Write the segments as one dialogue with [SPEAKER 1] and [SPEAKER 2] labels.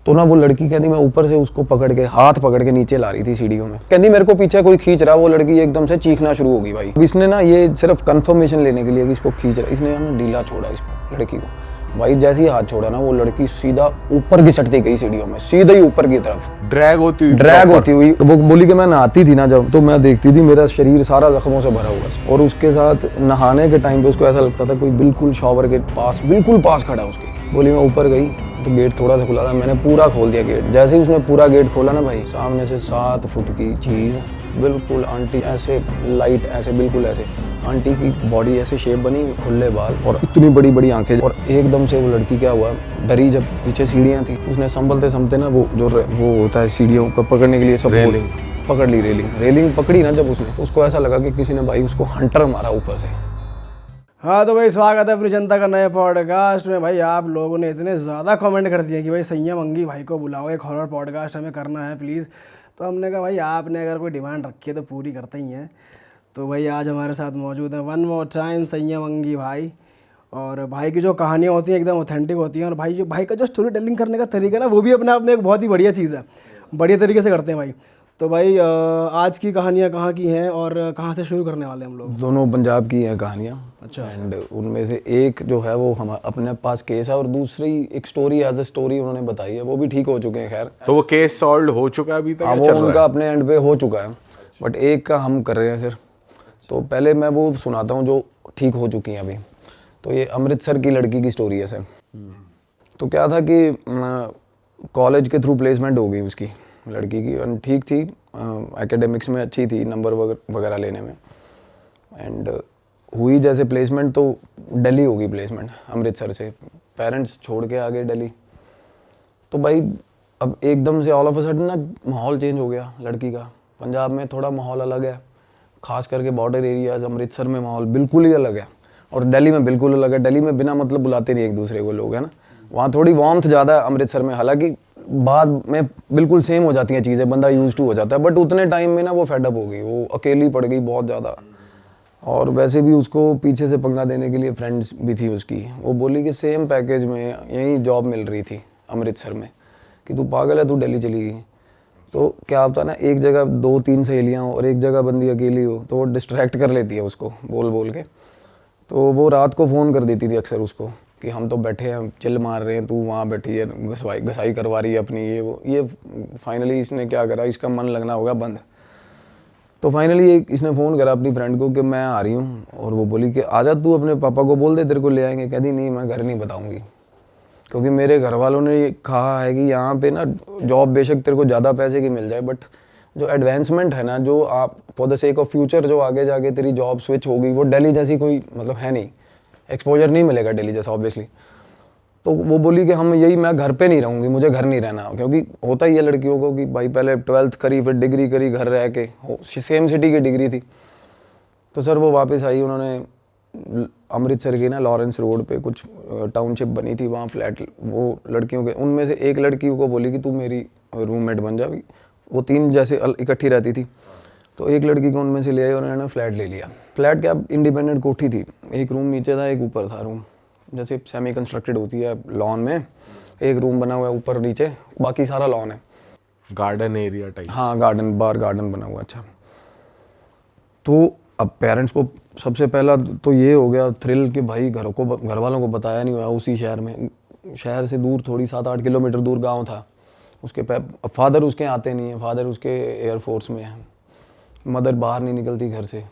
[SPEAKER 1] तो ना वो लड़की कहती मैं ऊपर से उसको पकड़ के हाथ पकड़ के नीचे ला रही थी सीढ़ियों में, कहती मेरे को पीछे कोई खींच रहा। वो लड़की एकदम से चीखना शुरू हो गई भाई। अब इसने ना ये सिर्फ कंफर्मेशन लेने के लिए कि इसको खींच रहा, इसने हमें ढीला छोड़ा इसको, लड़की को। भाई जैसे ही हाथ छोड़ा ना वो लड़की सीधा ऊपर घिसटती गई सीढ़ियों में, सीधे ही ऊपर की तरफ ड्रैग होती हुई। वो बोली कि मैं नहाती थी ना जब, तो मैं देखती थी मेरा शरीर सारा जख्मों से भरा हुआ, और उसके साथ नहाने के टाइम पे उसको ऐसा लगता था कोई बिल्कुल शॉवर के पास, बिल्कुल पास खड़ा उसके। बोली मैं ऊपर गई तो गेट थोड़ा सा खुला था, मैंने पूरा खोल दिया गेट। जैसे ही उसने पूरा गेट खोला ना भाई, सामने से 7 फुट की चीज, बिल्कुल आंटी ऐसे लाइट, ऐसे बिल्कुल ऐसे आंटी की बॉडी ऐसे शेप बनी, खुले बाल और इतनी बड़ी बड़ी आंखें। और एकदम से वो लड़की क्या हुआ, डरी, जब पीछे सीढ़ियाँ थी, उसने संभलते ना वो जो वो होता है सीढ़ियों को पकड़ने के लिए सब पकड़ ली, रेलिंग पकड़ी ना जब उसने, तो उसको ऐसा लगा कि किसी ने भाई उसको हंटर मारा ऊपर से।
[SPEAKER 2] हाँ तो भाई स्वागत है अपनी जनता का नए पॉडकास्ट में। भाई आप लोगों ने इतने ज़्यादा कमेंट कर दिए कि भाई संयम अंगी भाई को बुलाओ, एक हॉरर पॉडकास्ट हमें करना है प्लीज़। तो हमने कहा भाई आपने अगर कोई डिमांड रखी है तो पूरी करते ही हैं। तो भाई आज हमारे साथ मौजूद है वन मोर टाइम संयम अंगी भाई। और भाई की जो कहानियाँ होती हैं एकदम ऑथेंटिक होती हैं, और भाई का जो स्टोरी टेलिंग करने का तरीका ना वो भी अपने आप में एक बहुत ही बढ़िया चीज़ है, बढ़िया तरीके से करते हैं भाई। तो भाई आज की कहानियाँ कहाँ की हैं और कहाँ से शुरू करने वाले हम लोग?
[SPEAKER 1] दोनों पंजाब की हैं कहानियाँ।
[SPEAKER 2] अच्छा।
[SPEAKER 1] एंड उनमें से एक जो है वो हम अपने पास केस है, और दूसरी एक स्टोरी एज ए स्टोरी उन्होंने बताई है, वो भी ठीक हो चुके हैं। खैर
[SPEAKER 3] तो वो केस सॉल्व हो चुका है अभी तक?
[SPEAKER 1] हाँ, वो उनका अपने एंड पे हो चुका है, बट एक का हम कर रहे हैं सर। तो पहले मैं वो सुनाता हूँ जो ठीक हो चुकी हैं अभी। तो ये अमृतसर की लड़की की स्टोरी है सर। तो क्या था कि कॉलेज के थ्रू प्लेसमेंट हो गई उसकी, लड़की की, ठीक थी, एकेडमिक्स में अच्छी थी, नंबर वगैरह लेने में। एंड हुई जैसे प्लेसमेंट, तो दिल्ली हो गई प्लेसमेंट, अमृतसर से पेरेंट्स छोड़ के आ गए दिल्ली। तो भाई अब एकदम से ऑल ऑफ अ सडन ना माहौल चेंज हो गया लड़की का। पंजाब में थोड़ा माहौल अलग है, खास करके बॉर्डर एरियाज। अमृतसर में माहौल बिल्कुल ही अलग है, और दिल्ली में बिल्कुल अलग है। दिल्ली में बिना मतलब बुलाते नहीं एक दूसरे को लोग, है ना। वहाँ थोड़ी वार्मथ ज़्यादा है अमृतसर में, हालांकि बाद में बिल्कुल सेम हो जाती हैं चीज़ें, बंदा यूज टू हो जाता है। बट उतने टाइम में ना वो फेडअप हो गई, वो अकेली पड़ गई बहुत ज़्यादा। और वैसे भी उसको पीछे से पंगा देने के लिए फ्रेंड्स भी थी उसकी। वो बोली कि सेम पैकेज में यहीं जॉब मिल रही थी अमृतसर में, कि तू पागल है, तू दिल्ली चली गई। तो क्या होता है ना, एक जगह 2-3 सहेलियाँ हो और एक जगह बंदी अकेली हो, तो वो डिस्ट्रैक्ट कर लेती है उसको बोल बोल के। तो वो रात को फ़ोन कर देती थी अक्सर उसको कि हम तो बैठे हैं, चिल मार रहे हैं, तू वहाँ बैठी है, घसाई करवा रही है अपनी, ये वो। ये फाइनली इसने क्या करा, इसका मन लगना होगा बंद। तो फाइनली इसने फ़ोन करा अपनी फ्रेंड को कि मैं आ रही हूँ, और वो बोली कि आजा, तू अपने पापा को बोल दे तेरे को ले आएंगे। कहती नहीं, मैं घर नहीं बताऊँगी, क्योंकि मेरे घर वालों ने ये कहा है कि यहाँ पे ना जॉब बेशक तेरे को ज़्यादा पैसे की मिल जाए, बट जो एडवांसमेंट है ना, जो आप for the sake of future जो आगे जाके तेरी जॉब स्विच होगी, वो दिल्ली जैसी कोई मतलब है नहीं, एक्सपोजर नहीं मिलेगा दिल्ली जैसा ऑब्वियसली। तो वो बोली कि हम यही, मैं घर पे नहीं रहूँगी, मुझे घर नहीं रहना। क्योंकि होता ही है लड़कियों को कि भाई पहले 12th करी, फिर डिग्री करी, घर रह के, सेम सिटी की डिग्री थी। तो सर वो वापस आई, उन्होंने अमृतसर की ना लॉरेंस रोड पे कुछ टाउनशिप बनी थी, वहाँ फ्लैट वो लड़कियों के, उनमें से एक लड़की को बोली कि तू मेरी रूममेट बन जा। वो 3 जैसे इकट्ठी रहती थी, तो एक लड़की को उनमें से ले आई और उन्होंने फ्लैट ले लिया। फ्लैट क्या इंडिपेंडेंट कोठी थी, एक रूम नीचे था, एक ऊपर था रूम, जैसे सेमी कंस्ट्रक्टेड होती है लॉन में, एक रूम बना हुआ है ऊपर नीचे, बाकी सारा लॉन है,
[SPEAKER 3] गार्डन एरिया टाइप।
[SPEAKER 1] हाँ गार्डन, बार गार्डन बना हुआ। अच्छा, तो अब पेरेंट्स को सबसे पहला तो ये हो गया थ्रिल कि भाई घर वालों को बताया नहीं हुआ, उसी शहर में, शहर से दूर थोड़ी 7-8 किलोमीटर दूर गांव था उसके। फादर उसके आते नहीं है, फादर उसके एयरफोर्स में है, मदर बाहर नहीं निकलती घर से,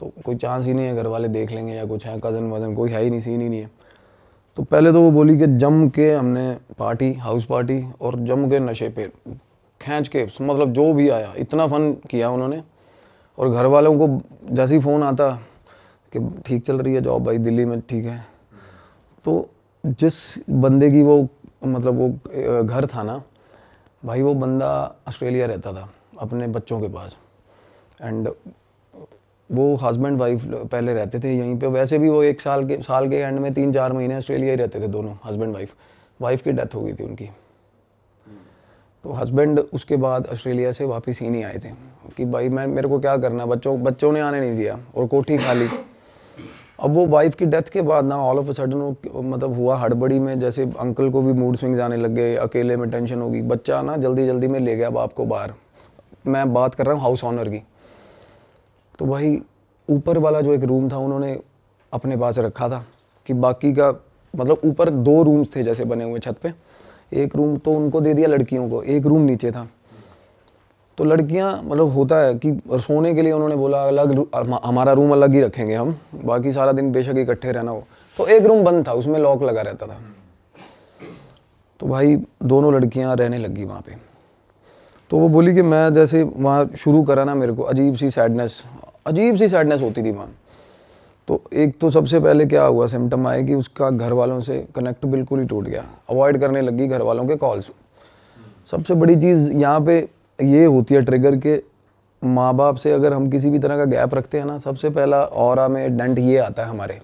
[SPEAKER 1] तो कोई चांस ही नहीं है घर वाले देख लेंगे या कुछ है, कज़न वज़न कोई है ही नहीं, सीन ही नहीं है। तो पहले तो वो बोली कि जम के हमने पार्टी, हाउस पार्टी, और जम के नशे पे खींच के, मतलब जो भी आया इतना फ़न किया उन्होंने। और घर वालों को जैसे ही फ़ोन आता कि ठीक चल रही है जॉब भाई दिल्ली में, ठीक है। तो जिस बंदे की वो मतलब वो घर था ना भाई, वो बंदा ऑस्ट्रेलिया रहता था अपने बच्चों के पास। एंड वो हस्बैंड वाइफ पहले रहते थे यहीं पे। वैसे भी वो एक साल के एंड में 3-4 महीने ऑस्ट्रेलिया ही रहते थे दोनों, हस्बैंड वाइफ की डेथ हो गई थी उनकी। तो हस्बैंड उसके बाद ऑस्ट्रेलिया से वापस ही नहीं आए थे कि भाई मेरे को क्या करना, बच्चों ने आने नहीं दिया, और कोठी खाली। अब वो वाइफ की डेथ के बाद ना ऑल ऑफ अ सडन मतलब हुआ हड़बड़ी में, जैसे अंकल को भी मूड स्विंग्स आने लग गए, अकेले में टेंशन होगी, बच्चा ना जल्दी जल्दी में ले गया बाप को बाहर। मैं बात कर रहा हूँ हाउस ऑनर की। तो भाई ऊपर वाला जो एक रूम था उन्होंने अपने पास रखा था कि बाकी का मतलब ऊपर 2 रूम्स थे जैसे बने हुए छत पे, एक रूम तो उनको दे दिया लड़कियों को, एक रूम नीचे था। तो लड़कियां मतलब होता है कि सोने के लिए उन्होंने बोला हमारा रूम अलग ही रखेंगे हम, बाकी सारा दिन बेशक इकट्ठे रहना हो। तो एक रूम बंद था, उसमें लॉक लगा रहता था। तो भाई दोनों लड़कियां रहने लगी वहाँ पे। तो वो बोली कि मैं जैसे वहाँ शुरू करा ना, मेरे को अजीब सी सैडनेस होती थी वहाँ। तो एक तो सबसे पहले क्या हुआ, सिम्टम आए कि उसका घर वालों से कनेक्ट बिल्कुल ही टूट गया, अवॉइड करने लगी घर वालों के कॉल्स। सबसे बड़ी चीज़ यहाँ पे ये होती है ट्रिगर के, माँ बाप से अगर हम किसी भी तरह का गैप रखते हैं ना, सबसे पहला ऑरा में डेंट ये आता है हमारे,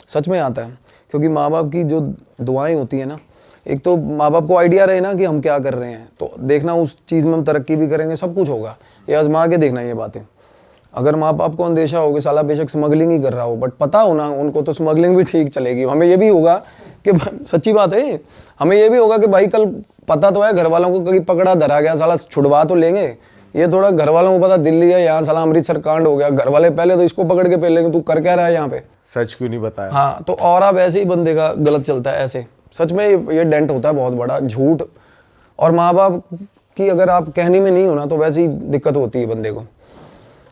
[SPEAKER 1] सच में आता है। क्योंकि माँ बाप की जो दुआएं होती हैं ना, एक तो माँ बाप को आइडिया रहे ना कि हम क्या कर रहे हैं, तो देखना उस चीज़ में हम तरक्की भी करेंगे, सब कुछ होगा, ये आजमा के देखना ये बातें। अगर माँ बाप को अंदेशा हो कि साला बेशक स्मगलिंग ही कर रहा हो, बट पता हो ना उनको तो स्मगलिंग भी ठीक चलेगी, हमें ये भी होगा कि सच्ची बात है, हमें ये भी होगा कि भाई कल पता तो है घर वालों को, कहीं पकड़ा धरा गया साला छुड़वा तो लेंगे। ये थोड़ा घर वालों को पता दिल्ली है, यहाँ साला अमृतसर कांड हो गया, घर वाले पहले तो इसको पकड़ के लेंगे, तू कर क्या रहा है यहाँ पे,
[SPEAKER 3] सच क्यों नहीं बताया।
[SPEAKER 1] हाँ, तो और वैसे ही बंदे का गलत चलता है ऐसे, सच में ये डेंट होता है बहुत बड़ा, झूठ। और माँ बाप की अगर आप कहने में नहीं होना तो वैसे ही दिक्कत होती है बंदे को।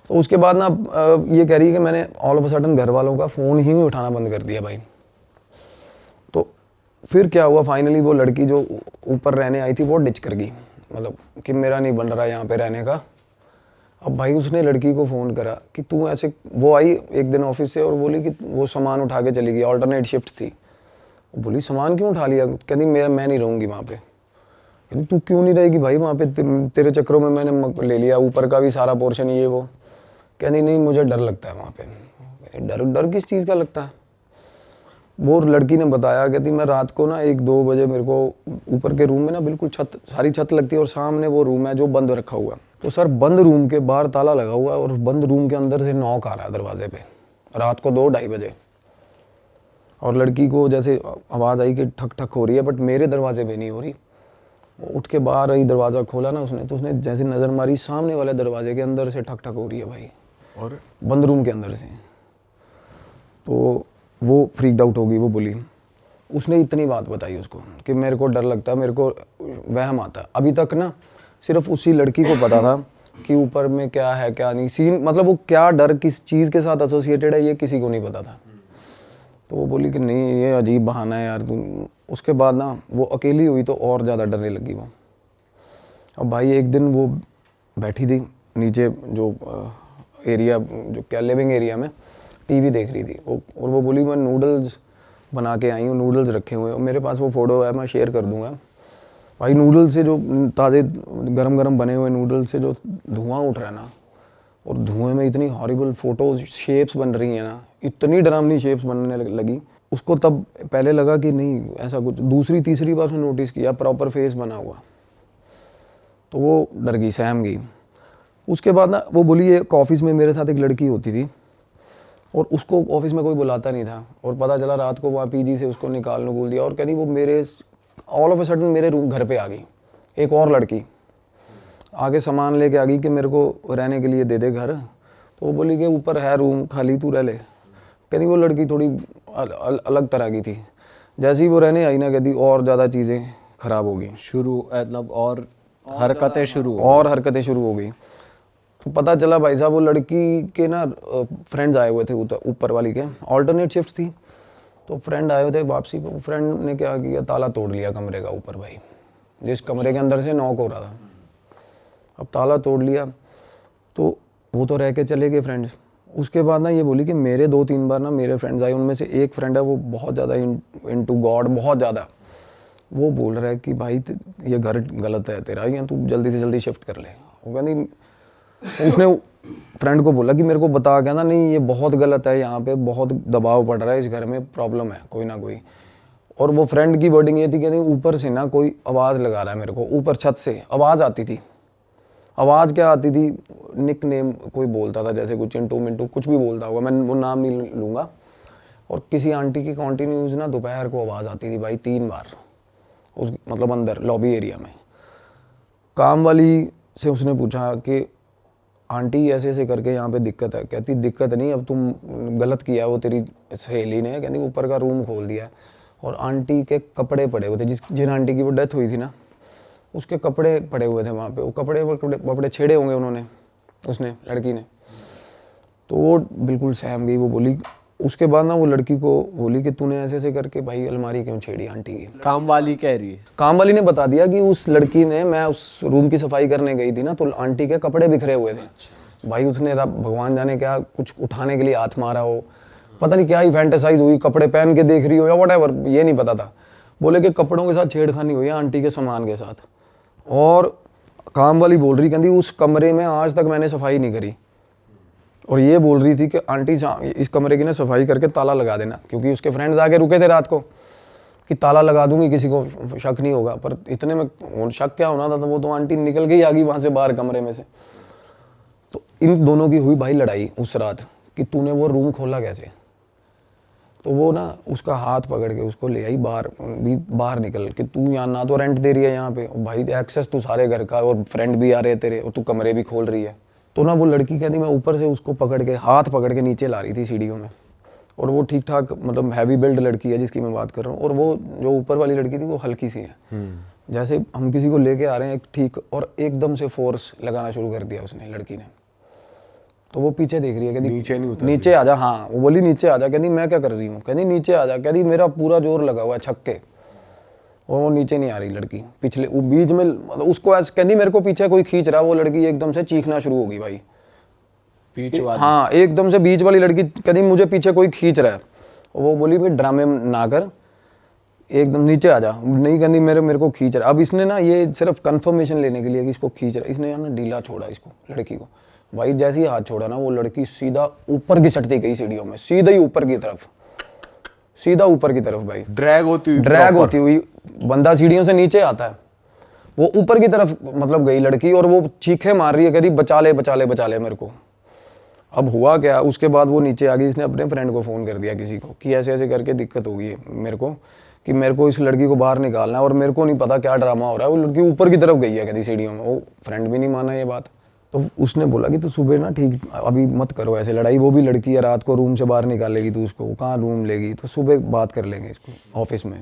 [SPEAKER 1] तो उसके बाद ना ये कह रही है कि मैंने ऑल ऑफ अ सडन घर वालों का फ़ोन ही उठाना बंद कर दिया भाई। तो फिर क्या हुआ, फाइनली वो लड़की जो ऊपर रहने आई थी वो डिच कर गई, मतलब कि मेरा नहीं बन रहा यहाँ पे रहने का। अब भाई उसने लड़की को फ़ोन करा कि तू ऐसे, वो आई एक दिन ऑफिस से और बोली कि वो सामान उठा के चली गई, ऑल्टरनेट शिफ्ट थी। वो बोली सामान क्यों उठा लिया, कहती मैं नहीं रहूँगी वहाँ पे। कहती तू क्यों नहीं रहेगी भाई वहाँ पे, तेरे चक्करों में मैंने ले लिया ऊपर का भी सारा पोर्शन ये वो। कहती नहीं मुझे डर लगता है वहाँ पे। डर किस चीज़ का लगता है। वो लड़की ने बताया, कहती मैं रात को ना 1-2 बजे मेरे को ऊपर के रूम में ना बिल्कुल सारी छत लगती है और सामने वो रूम है जो बंद रखा हुआ। तो सर बंद रूम के बाहर ताला लगा हुआ है और बंद रूम के अंदर से नॉक आ रहा है दरवाजे पे, रात को 2-2:30 बजे। और लड़की को जैसे आवाज़ आई कि ठक ठक हो रही है, बट मेरे दरवाजे पे नहीं हो रही। वो उठ के बाहर आई, दरवाज़ा खोला ना उसने, तो उसने जैसे नज़र मारी, सामने वाले दरवाजे के अंदर से ठक ठक हो रही है भाई,
[SPEAKER 3] और
[SPEAKER 1] बंद रूम के अंदर से। तो वो फ्रीक्ड आउट हो गई। वो बोली, उसने इतनी बात बताई उसको कि मेरे को डर लगता है, मेरे को वहम आता है। अभी तक ना सिर्फ उसी लड़की को पता था कि ऊपर में क्या है क्या नहीं, सीन मतलब वो क्या डर किस चीज़ के साथ एसोसिएटेड है ये किसी को नहीं पता था। तो वो बोली कि नहीं ये अजीब बहाना है यार तुम। उसके बाद ना वो अकेली हुई तो और ज़्यादा डरने लगी वो। अब भाई एक दिन वो बैठी थी नीचे जो एरिया जो क्या लिविंग एरिया में टीवी देख रही थी और वो बोली मैं नूडल्स बना के आई हूँ, नूडल्स रखे हुए हैं, मेरे पास वो फ़ोटो है मैं शेयर कर दूँगा। भाई नूडल्स से जो ताज़े गरम गरम बने हुए नूडल्स से जो धुआं उठ रहा है ना, और धुएं में इतनी हॉरिबल फोटोज शेप्स बन रही हैं ना, इतनी डरावनी शेप्स बनने लगी। उसको तब पहले लगा कि नहीं ऐसा कुछ, दूसरी तीसरी बार उसने नोटिस किया प्रॉपर फेस बना हुआ, तो वो डर गई, सहम गई। उसके बाद ना वो बोली एक ऑफिस में मेरे साथ एक लड़की होती थी और उसको ऑफिस में कोई बुलाता नहीं था, और पता चला रात को वहाँ पीजी से उसको निकालने बोल दिया। और कहती वो मेरे ऑल ऑफ ए सडन मेरे रूम घर पे आ गई, एक और लड़की आगे सामान लेके आ गई कि मेरे को रहने के लिए दे दे घर। तो वो बोली कि ऊपर है रूम खाली तू रह ले। कहती वो लड़की थोड़ी अलग तरह की थी। जैसे ही वो रहने आई ना, कहती और ज़्यादा चीज़ें ख़राब हो गई,
[SPEAKER 4] शुरू मतलब और हरकतें शुरू
[SPEAKER 1] हो गई। तो पता चला भाई साहब वो लड़की के ना फ्रेंड्स आए हुए थे ऊपर वाली के, ऑल्टरनेट शिफ्ट थी। तो फ्रेंड आए हुए थे वापसी पे, फ्रेंड ने क्या किया ताला तोड़ लिया कमरे का ऊपर भाई, जिस कमरे के अंदर से नॉक हो रहा था। अब ताला तोड़ लिया तो वो तो रह के चले गए फ्रेंड्स। उसके बाद ना ये बोली कि मेरे 2-3 बार ना मेरे फ्रेंड्स आए, उनमें से एक फ्रेंड है वो बहुत ज़्यादा इनटू गॉड, बहुत ज़्यादा। वो बोल रहा है कि भाई ये घर गलत है तेरा, या तू जल्दी से जल्दी शिफ्ट कर ले। वो कहती, उसने फ्रेंड को बोला कि मेरे को बता के ना, नहीं ये बहुत गलत है, यहाँ पे बहुत दबाव पड़ रहा है, इस घर में प्रॉब्लम है कोई ना कोई। और वो फ्रेंड की वर्डिंग ये थी कि ऊपर से ना कोई आवाज़ लगा रहा है मेरे को, ऊपर छत से आवाज़ आती थी। आवाज़ क्या आती थी, निक नेम कोई बोलता था, जैसे कुछ चिंटू मिंटू कुछ भी बोलता होगा, मैं वो नाम नहीं लूँगा। और किसी आंटी की कंटिन्यूस ना दोपहर को आवाज़ आती थी भाई 3 बार, उस मतलब अंदर लॉबी एरिया में। काम वाली से उसने पूछा कि आंटी ऐसे ऐसे करके यहाँ पे दिक्कत है। कहती दिक्कत नहीं, अब तुम गलत किया, वो तेरी सहेली ने कहती ऊपर का रूम खोल दिया और आंटी के कपड़े पड़े हुए थे, जिन आंटी की वो डेथ हुई थी ना उसके कपड़े पड़े हुए थे वहाँ पे। वो कपड़े छेड़े होंगे उन्होंने, उसने लड़की ने। तो वो बिल्कुल सहम गई। वो बोली उसके बाद ना वो लड़की को बोली कि तूने ऐसे ऐसे करके भाई अलमारी क्यों छेड़ी आंटी की।
[SPEAKER 4] काम वाली कह रही है।
[SPEAKER 1] काम वाली ने बता दिया कि उस लड़की ने, मैं उस रूम की सफाई करने गई थी ना तो आंटी के कपड़े बिखरे हुए थे भाई। उसने भगवान जाने क्या कुछ उठाने के लिए हाथ मारा हो, पता नहीं क्या ही फैंटेसाइज हुई, कपड़े पहन के देख रही हो या व्हाटएवर, ये नहीं पता था। बोले कि कपड़ों के साथ छेड़खानी हुई है आंटी के सामान के साथ। और काम वाली बोल रही कहती उस कमरे में आज तक मैंने सफाई नहीं करी, और ये बोल रही थी कि आंटी इस कमरे की ना सफाई करके ताला लगा देना, क्योंकि उसके फ्रेंड्स आके रुके थे रात को कि ताला लगा दूंगी, किसी को शक नहीं होगा। पर इतने में शक क्या होना था, तो वो तो आंटी निकल गई, आ गई वहाँ से बाहर कमरे में से। तो इन दोनों की हुई भाई लड़ाई उस रात कि तूने वो रूम खोला कैसे। तो वो ना उसका हाथ पकड़ के उसको ले आई बाहर निकल के, तू यहाँ ना तो रेंट दे रही है यहाँ पे भाई, एक्सेस तू सारे घर का, और फ्रेंड भी आ रहे तेरे, और तू कमरे भी खोल रही है। तो ना वो लड़की कहती मैं ऊपर से उसको पकड़ के हाथ पकड़ के नीचे ला रही थी सीढ़ियों में। और वो ठीक ठाक मतलब हैवी बिल्ड लड़की है जिसकी मैं बात कर रहा हूँ, और वो जो ऊपर वाली लड़की थी वो हल्की सी है। जैसे हम किसी को लेके आ रहे हैं ठीक, और एकदम से फोर्स लगाना शुरू कर दिया उसने लड़की ने। तो वो पीछे देख रही है, कहती नीचे आ जा। हाँ वो बोली नीचे आ जा। कहती मैं क्या कर रही हूँ, कहती नीचे आ जा। कहती मेरा पूरा जोर लगा हुआ है छक्के, और वो नीचे नहीं आ रही लड़की। पिछले वो बीच में मतलब उसको ऐसे कहती मेरे को पीछे कोई खींच रहा है। वो लड़की एकदम से चीखना शुरू हो गई भाई,
[SPEAKER 4] बीच वाली।
[SPEAKER 1] हाँ एकदम से बीच वाली लड़की कहती मुझे पीछे कोई खींच रहा है। वो बोली भाई ड्रामे ना कर, एकदम नीचे आ जा। नहीं कहती मेरे को खींच रहा है। अब इसने ना ये सिर्फ कंफर्मेशन लेने के लिए कि इसको खींच रहा है, इसने ना ढीला छोड़ा इसको लड़की को। भाई जैसे ही हाथ छोड़ा ना वो लड़की सीधा ऊपर की सटती गई सीढ़ियों में, सीधा ही ऊपर की तरफ, सीधा ऊपर की तरफ भाई। ड्रैग होती हुई बंदा सीढ़ियों से नीचे आता है, वो ऊपर की तरफ मतलब गई लड़की, और वो चीखे मार रही है, कहती बचा ले बचा ले बचा ले मेरे को। अब हुआ क्या, उसके बाद वो नीचे आ गई। इसने अपने फ्रेंड को फ़ोन कर दिया किसी को कि ऐसे ऐसे करके दिक्कत हो गई है मेरे को, कि मेरे को इस लड़की को बाहर निकालना है, और मेरे को नहीं पता क्या ड्रामा हो रहा है। वो लड़की ऊपर की तरफ गई है कहती सीढ़ियों में। वो फ्रेंड भी नहीं माना ये बात। तो उसने बोला कि तू सुबह ना ठीक अभी मत करो ऐसे लड़ाई, वो भी लड़की है, रात को रूम से बाहर निकालेगी तू उसको, वो कहाँ रूम लेगी, तो सुबह बात कर लेंगे इसको ऑफिस में।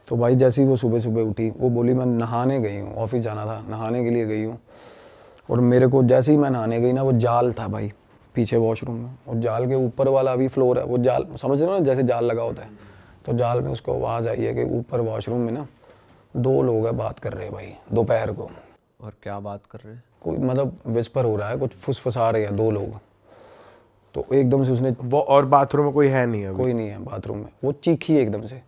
[SPEAKER 1] तो भाई जैसे ही वो सुबह सुबह उठी, वो बोली मैं नहाने गई हूँ, ऑफिस जाना था, नहाने के लिए गई हूँ। और मेरे को जैसे ही मैं नहाने गई ना, वो जाल था भाई पीछे वॉशरूम में, और जाल के ऊपर वाला अभी फ्लोर है, वो जाल समझ रहे हो ना जैसे जाल लगा होता है, तो जाल में उसको आवाज़ आई है कि ऊपर वॉशरूम में ना 2 लोग हैं बात कर रहे हैं भाई दोपहर को।
[SPEAKER 4] और क्या बात कर रहे हैं?
[SPEAKER 1] कोई मतलब विस्पर हो रहा है, कुछ फुसफुसा रहे हैं 2 लोग। तो एकदम से उसने
[SPEAKER 3] वो, और बाथरूम में कोई है नहीं है?
[SPEAKER 1] कोई नहीं है बाथरूम में। वो चीखी एकदम से,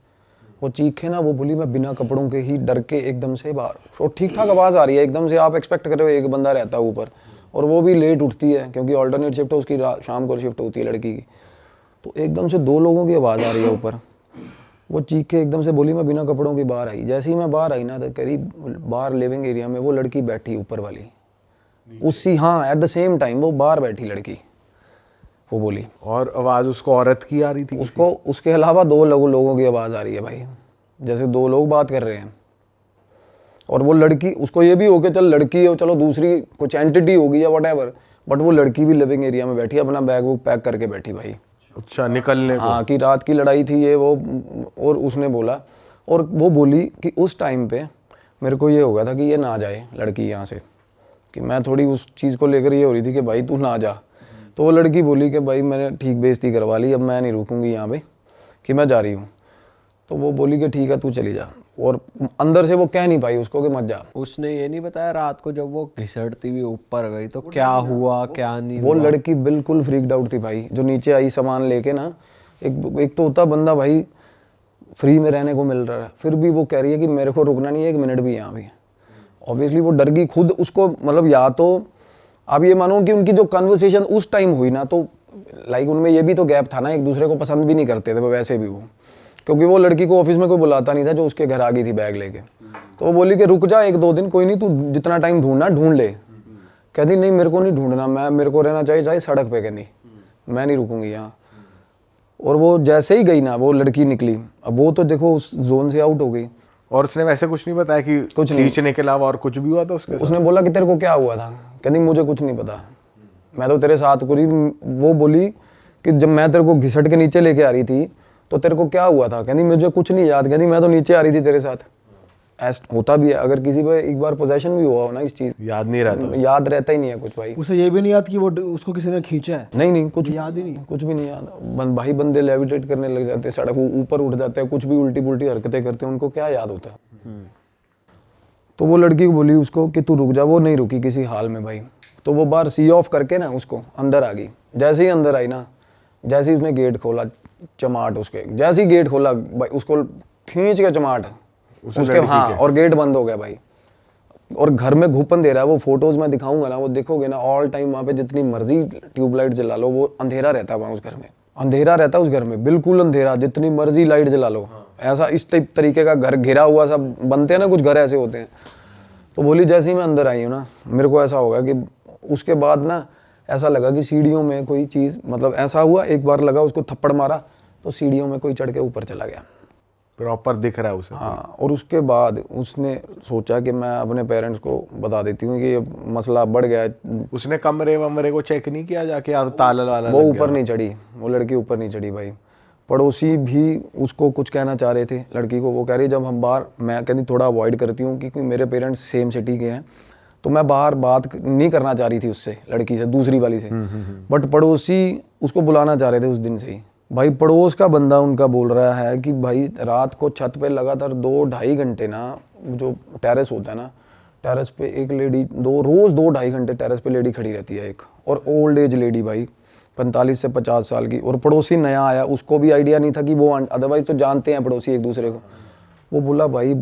[SPEAKER 1] वो चीखे ना, वो बोली मैं बिना कपड़ों के ही डर के एकदम से बाहर, और ठीक ठाक आवाज़ आ रही है एकदम से। आप एक्सपेक्ट कर रहे हो एक बंदा रहता है ऊपर, और वो भी लेट उठती है क्योंकि ऑल्टरनेट शिफ्ट है उसकी, शाम को शिफ्ट होती है लड़की की। तो एकदम से 2 लोगों की आवाज़ आ रही है ऊपर। वो चीख के एकदम से बोली मैं बिना कपड़ों की बाहर आई। जैसे ही मैं बाहर आई ना, तो करीब बाहर लिविंग एरिया में वो लड़की बैठी ऊपर वाली उसी, हाँ एट द सेम टाइम वो बाहर बैठी लड़की, वो बोली।
[SPEAKER 3] और आवाज़ उसको औरत की आ रही थी?
[SPEAKER 1] उसको उसके अलावा 2 लोगों की आवाज़ आ रही है भाई, जैसे 2 लोग बात कर रहे हैं। और वो लड़की, उसको ये भी हो के चल लड़की है, चलो दूसरी कुछ एंटिटी होगी या व्हाटएवर, बट वो लड़की भी लिविंग एरिया में बैठी, अपना बैग वुग पैक करके बैठी भाई।
[SPEAKER 3] अच्छा, निकलने को?
[SPEAKER 1] हाँ कि रात की लड़ाई थी ये वो। और उसने बोला, और वो बोली कि उस टाइम पे मेरे को ये हो गया था कि ये ना जाए लड़की यहाँ से, कि मैं थोड़ी उस चीज़ को लेकर ये हो रही थी कि भाई तू ना जा। तो वो लड़की बोली कि भाई मैंने ठीक बेइज्जती करवा ली, अब मैं नहीं रुकूंगी यहाँ पे, कि मैं जा रही हूँ। तो वो बोली कि ठीक है तू चली जा, और अंदर से वो कह नहीं पाई उसको कि मत जा।
[SPEAKER 4] उसने ये नहीं बताया रात को जब वो घिसटती हुई ऊपर गई तो क्या हुआ क्या नहीं
[SPEAKER 1] वो
[SPEAKER 4] हुआ?
[SPEAKER 1] लड़की बिल्कुल फ्रीक्ड आउट थी भाई, जो नीचे आई सामान लेके ना। एक तो होता बंदा भाई फ्री में रहने को मिल रहा है, फिर भी वो कह रही है कि मेरे को रुकना नहीं है 1 मिनट भी यहाँ पे। ऑब्वियसली वो डर गई खुद उसको, मतलब या तो आप ये मानो कि उनकी जो कन्वर्सेशन उस टाइम हुई ना, तो लाइक उनमें ये भी तो गैप था ना, एक दूसरे को पसंद भी नहीं करते थे वो वैसे भी वो, क्योंकि वो लड़की को ऑफिस में कोई बुलाता नहीं था जो उसके घर आ गई थी बैग लेके। तो वो बोली कि रुक जा 1-2 दिन, कोई नहीं, तू जितना टाइम ढूंढना ढूंढ ले। कहती नहीं मेरे को नहीं ढूंढना, मेरे को रहना चाहिए चाहे सड़क पे, कहती मैं नहीं रुकूंगी यहाँ। और वो जैसे ही गई ना, वो लड़की निकली, अब वो तो देखो उस जोन से आउट हो गई।
[SPEAKER 3] और उसने वैसे कुछ नहीं बताया कि
[SPEAKER 1] कुछ नहीं।
[SPEAKER 3] खींचने के अलावा और कुछ भी हुआ था उसके साथ?
[SPEAKER 1] उसने बोला कि तेरे को क्या हुआ था, कहती मुझे कुछ नहीं पता, मैं तो तेरे साथ पूरी। वो बोली कि जब मैं तेरे को घिसट के नीचे लेके आ रही थी तो तेरे को क्या हुआ था, कहती मुझे कुछ नहीं याद, कहती मैं तो नीचे आ रही थी तेरे साथ। ऐसा होता भी है, अगर किसी पे एक बार पोजेशन भी हुआ हो ना इस चीज,
[SPEAKER 3] याद नहीं रहता।
[SPEAKER 1] याद रहता ही नहीं है कुछ भाई।
[SPEAKER 2] उसे ये भी नहीं याद कि वो उसको किसी ने खींचा है?
[SPEAKER 1] नहीं कुछ
[SPEAKER 2] याद ही नहीं।
[SPEAKER 1] कुछ भी नहीं याद। भाई बंदे लेविटेट करने लग जाते हैं, सड़क ऊपर उठ जाते हैं, कुछ भी उल्टी पुल्टी हरकतें करते हैं, उनको क्या याद होता है। तो वो लड़की को बोली उसको कि तू रुक जा, वो नहीं रुकी किसी हाल में भाई। तो वो बाहर सी ऑफ करके ना उसको अंदर आ गई। जैसे ही अंदर आई ना, जैसे ही उसने गेट खोला, चमाट उसके, जैसे ही गेट खोला भाई उसको खींच के चमाट उसके, हाँ, और गेट बंद हो गया भाई। और घर में घुपन दे रहा है। वो फोटोज में दिखाऊंगा ना, वो देखोगे ना, ऑल टाइम वहाँ पे जितनी मर्जी ट्यूबलाइट जला लो, वो अंधेरा रहता है वहाँ उस घर में, अंधेरा रहता है उस घर में, बिल्कुल अंधेरा, जितनी मर्जी लाइट जला लो। ऐसा इस तरीके का घर घिरा हुआ सब बनते हैं ना, कुछ घर ऐसे होते हैं। तो बोली जैसे ही मैं अंदर आई हूँ ना, मेरे को ऐसा होगा कि उसके बाद ना ऐसा लगा कि सीढ़ियों में कोई चीज़, मतलब ऐसा हुआ, एक बार लगा उसको थप्पड़ मारा तो सीढ़ियों में कोई चढ़ के ऊपर चला गया।
[SPEAKER 3] प्रॉपर दिख रहा है उसे।
[SPEAKER 1] हाँ, और उसके बाद उसने सोचा कि मैं अपने पेरेंट्स को बता देती हूँ कि ये मसला बढ़ गया है।
[SPEAKER 3] उसने कमरे वमरे को चेक नहीं किया जाके, या तो ताला वाला
[SPEAKER 1] वो
[SPEAKER 3] लग
[SPEAKER 1] ऊपर
[SPEAKER 3] गया?
[SPEAKER 1] नहीं चढ़ी, वो लड़की ऊपर नहीं चढ़ी भाई। पड़ोसी भी उसको कुछ कहना चाह रहे थे लड़की को। वो कह रही जब हम बाहर, मैं कहती थोड़ा अवॉइड करती हूँ क्योंकि मेरे पेरेंट्स सेम सिटी के हैं, तो मैं बाहर बात नहीं करना चाह रही थी उससे, लड़की से, दूसरी वाली से। बट पड़ोसी उसको बुलाना चाह रहे थे उस दिन से ही। भाई पड़ोस का बंदा उनका बोल रहा है कि भाई रात को छत पे लगातार 2-2.5 घंटे ना, जो टेरेस होता है ना, टेरेस पे एक लेडी रोज 2-2.5 घंटे टेरेस पे लेडी खड़ी रहती है एक, और ओल्ड एज लेडी भाई 45 से 50 साल की। और पड़ोसी नया आया, उसको भी आइडिया नहीं था कि वो, अदरवाइज तो जानते हैं पड़ोसी एक दूसरे को। वो बोला भाई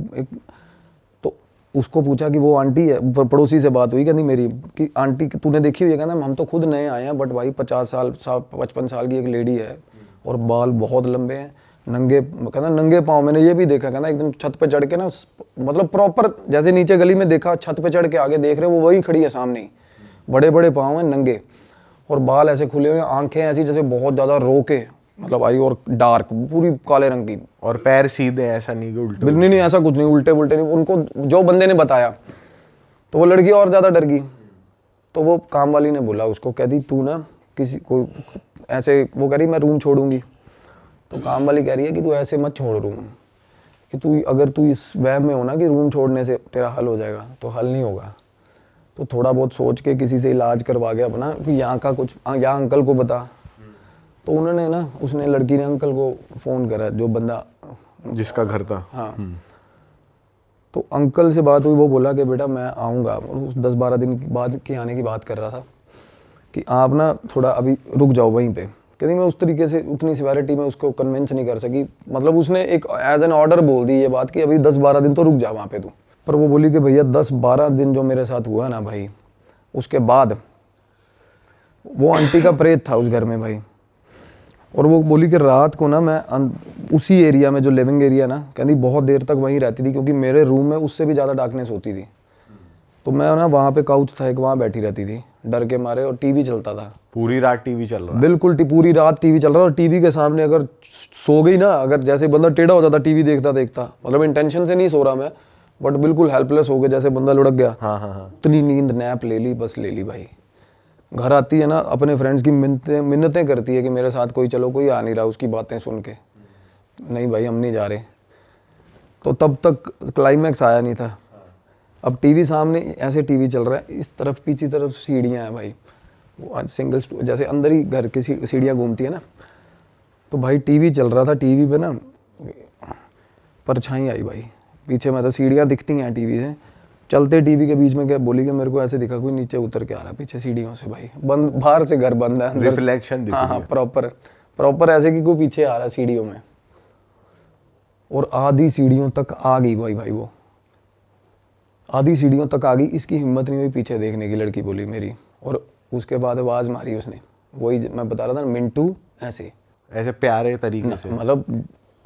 [SPEAKER 1] तो उसको पूछा कि वो आंटी है, पड़ोसी से बात हुई, कहती मेरी, कि आंटी तूने देखी हुई है? कहना हम तो खुद नए आए हैं, बट भाई 50 साल 55 साल की एक लेडी है और बाल बहुत लंबे हैं, नंगे, कहना नंगे पाँव। मैंने ये भी देखा, कहना एकदम छत पे चढ़ के ना, मतलब प्रॉपर जैसे नीचे गली में देखा, छत पे चढ़ के आगे देख रहे हैं, वो वही खड़ी है सामने ही, बड़े बड़े पाँव हैं, नंगे, और बाल ऐसे खुले हुए, आंखें ऐसी जैसे बहुत ज़्यादा रो के, मतलब आई, और डार्क पूरी काले रंग की।
[SPEAKER 3] और पैर सीधे, ऐसा नहीं कि उल्टे?
[SPEAKER 1] नहीं ऐसा कुछ नहीं, उल्टे उल्टे नहीं। उनको जो बंदे ने बताया तो वो लड़की और ज़्यादा डर गई। तो वो काम वाली ने बोला उसको, कहती तू ना किसी को ऐसे, वो कह रही मैं रूम छोड़ूंगी। तो काम वाली कह रही है कि तू ऐसे मत छोड़ रूम, कि तू अगर तू इस वहम में हो ना कि रूम छोड़ने से तेरा हल हो जाएगा, तो हल नहीं होगा। तो थोड़ा बहुत सोच के किसी से इलाज करवा के अपना, कि यहाँ का कुछ, यहाँ अंकल को बता। तो उन्होंने ना, उसने, लड़की ने अंकल को फ़ोन करा, जो बंदा
[SPEAKER 3] जिसका घर था।
[SPEAKER 1] हाँ। तो अंकल से बात हुई, वो बोला कि बेटा मैं आऊँगा, 10-12 दिन के बाद के आने की बात कर रहा था, कि आप ना थोड़ा अभी रुक जाओ वहीं पे। कहती मैं उस तरीके से उतनी सिवेरिटी में उसको कन्विंस नहीं कर सकी, मतलब उसने एक एज एन ऑर्डर बोल दी ये बात कि अभी 10-12 दिन तो रुक जा वहाँ पे तू। पर वो बोली कि भैया 10-12 दिन जो मेरे साथ हुआ ना भाई, उसके बाद वो आंटी का प्रेत था उस घर में भाई। और वो बोली कि रात को ना मैं उसी एरिया में, जो लिविंग एरिया ना, कहती बहुत देर तक वहीं रहती थी, क्योंकि मेरे रूम में उससे भी ज़्यादा डार्कनेस होती थी। तो मैं ना वहाँ पे काउच था एक, वहाँ बैठी रहती थी डर के मारे, और टीवी चलता था
[SPEAKER 3] पूरी रात। टीवी चल रहा है?
[SPEAKER 1] बिल्कुल पूरी रात टीवी चल रहा है। और टीवी के सामने अगर सो गई ना, अगर जैसे बंदा टेढ़ा हो जाता टीवी देखता देखता, मतलब इंटेंशन से नहीं सो रहा मैं, बट बिल्कुल हेल्पलेस हो गया, जैसे बंदा लुढ़क गया।
[SPEAKER 3] हाँ।
[SPEAKER 1] इतनी नींद नैप ले ली, बस ले ली भाई। घर आती है ना, अपने फ्रेंड्स की मिन्नतें करती है कि मेरे साथ कोई चलो, कोई आ नहीं रहा, उसकी बातें सुन के, नहीं भाई हम नहीं जा रहे। तो तब तक क्लाइमैक्स आया नहीं था। अब टीवी सामने ऐसे टीवी चल रहा है, इस तरफ पीछे तरफ सीढ़ियाँ हैं भाई, वो आज सिंगल जैसे अंदर ही घर की सीढ़ियाँ घूमती है ना, तो भाई टीवी चल रहा था, टीवी पे ना परछाई आई भाई पीछे, मतलब सीढ़ियाँ दिखती हैं टीवी से, चलते टीवी के बीच में क्या बोली कि मेरे को ऐसे दिखा कोई नीचे उतर के आ रहा है पीछे सीढ़ियों से भाई, बंद, बाहर से घर बंद है, अंदर
[SPEAKER 3] रिफ्लेक्शन दिख रही है।
[SPEAKER 1] हाँ प्रॉपर ऐसे कि कोई पीछे आ रहा है सीढ़ियों में। और आधी सीढ़ियों तक आ गई भाई वो आधी सीढ़ियों तक आ गई, इसकी हिम्मत नहीं हुई पीछे देखने की, लड़की बोली मेरी। और उसके बाद आवाज़ मारी उसने, वही मैं बता रहा था, मिंटू, ऐसे
[SPEAKER 3] प्यारे तरीके से,
[SPEAKER 1] मतलब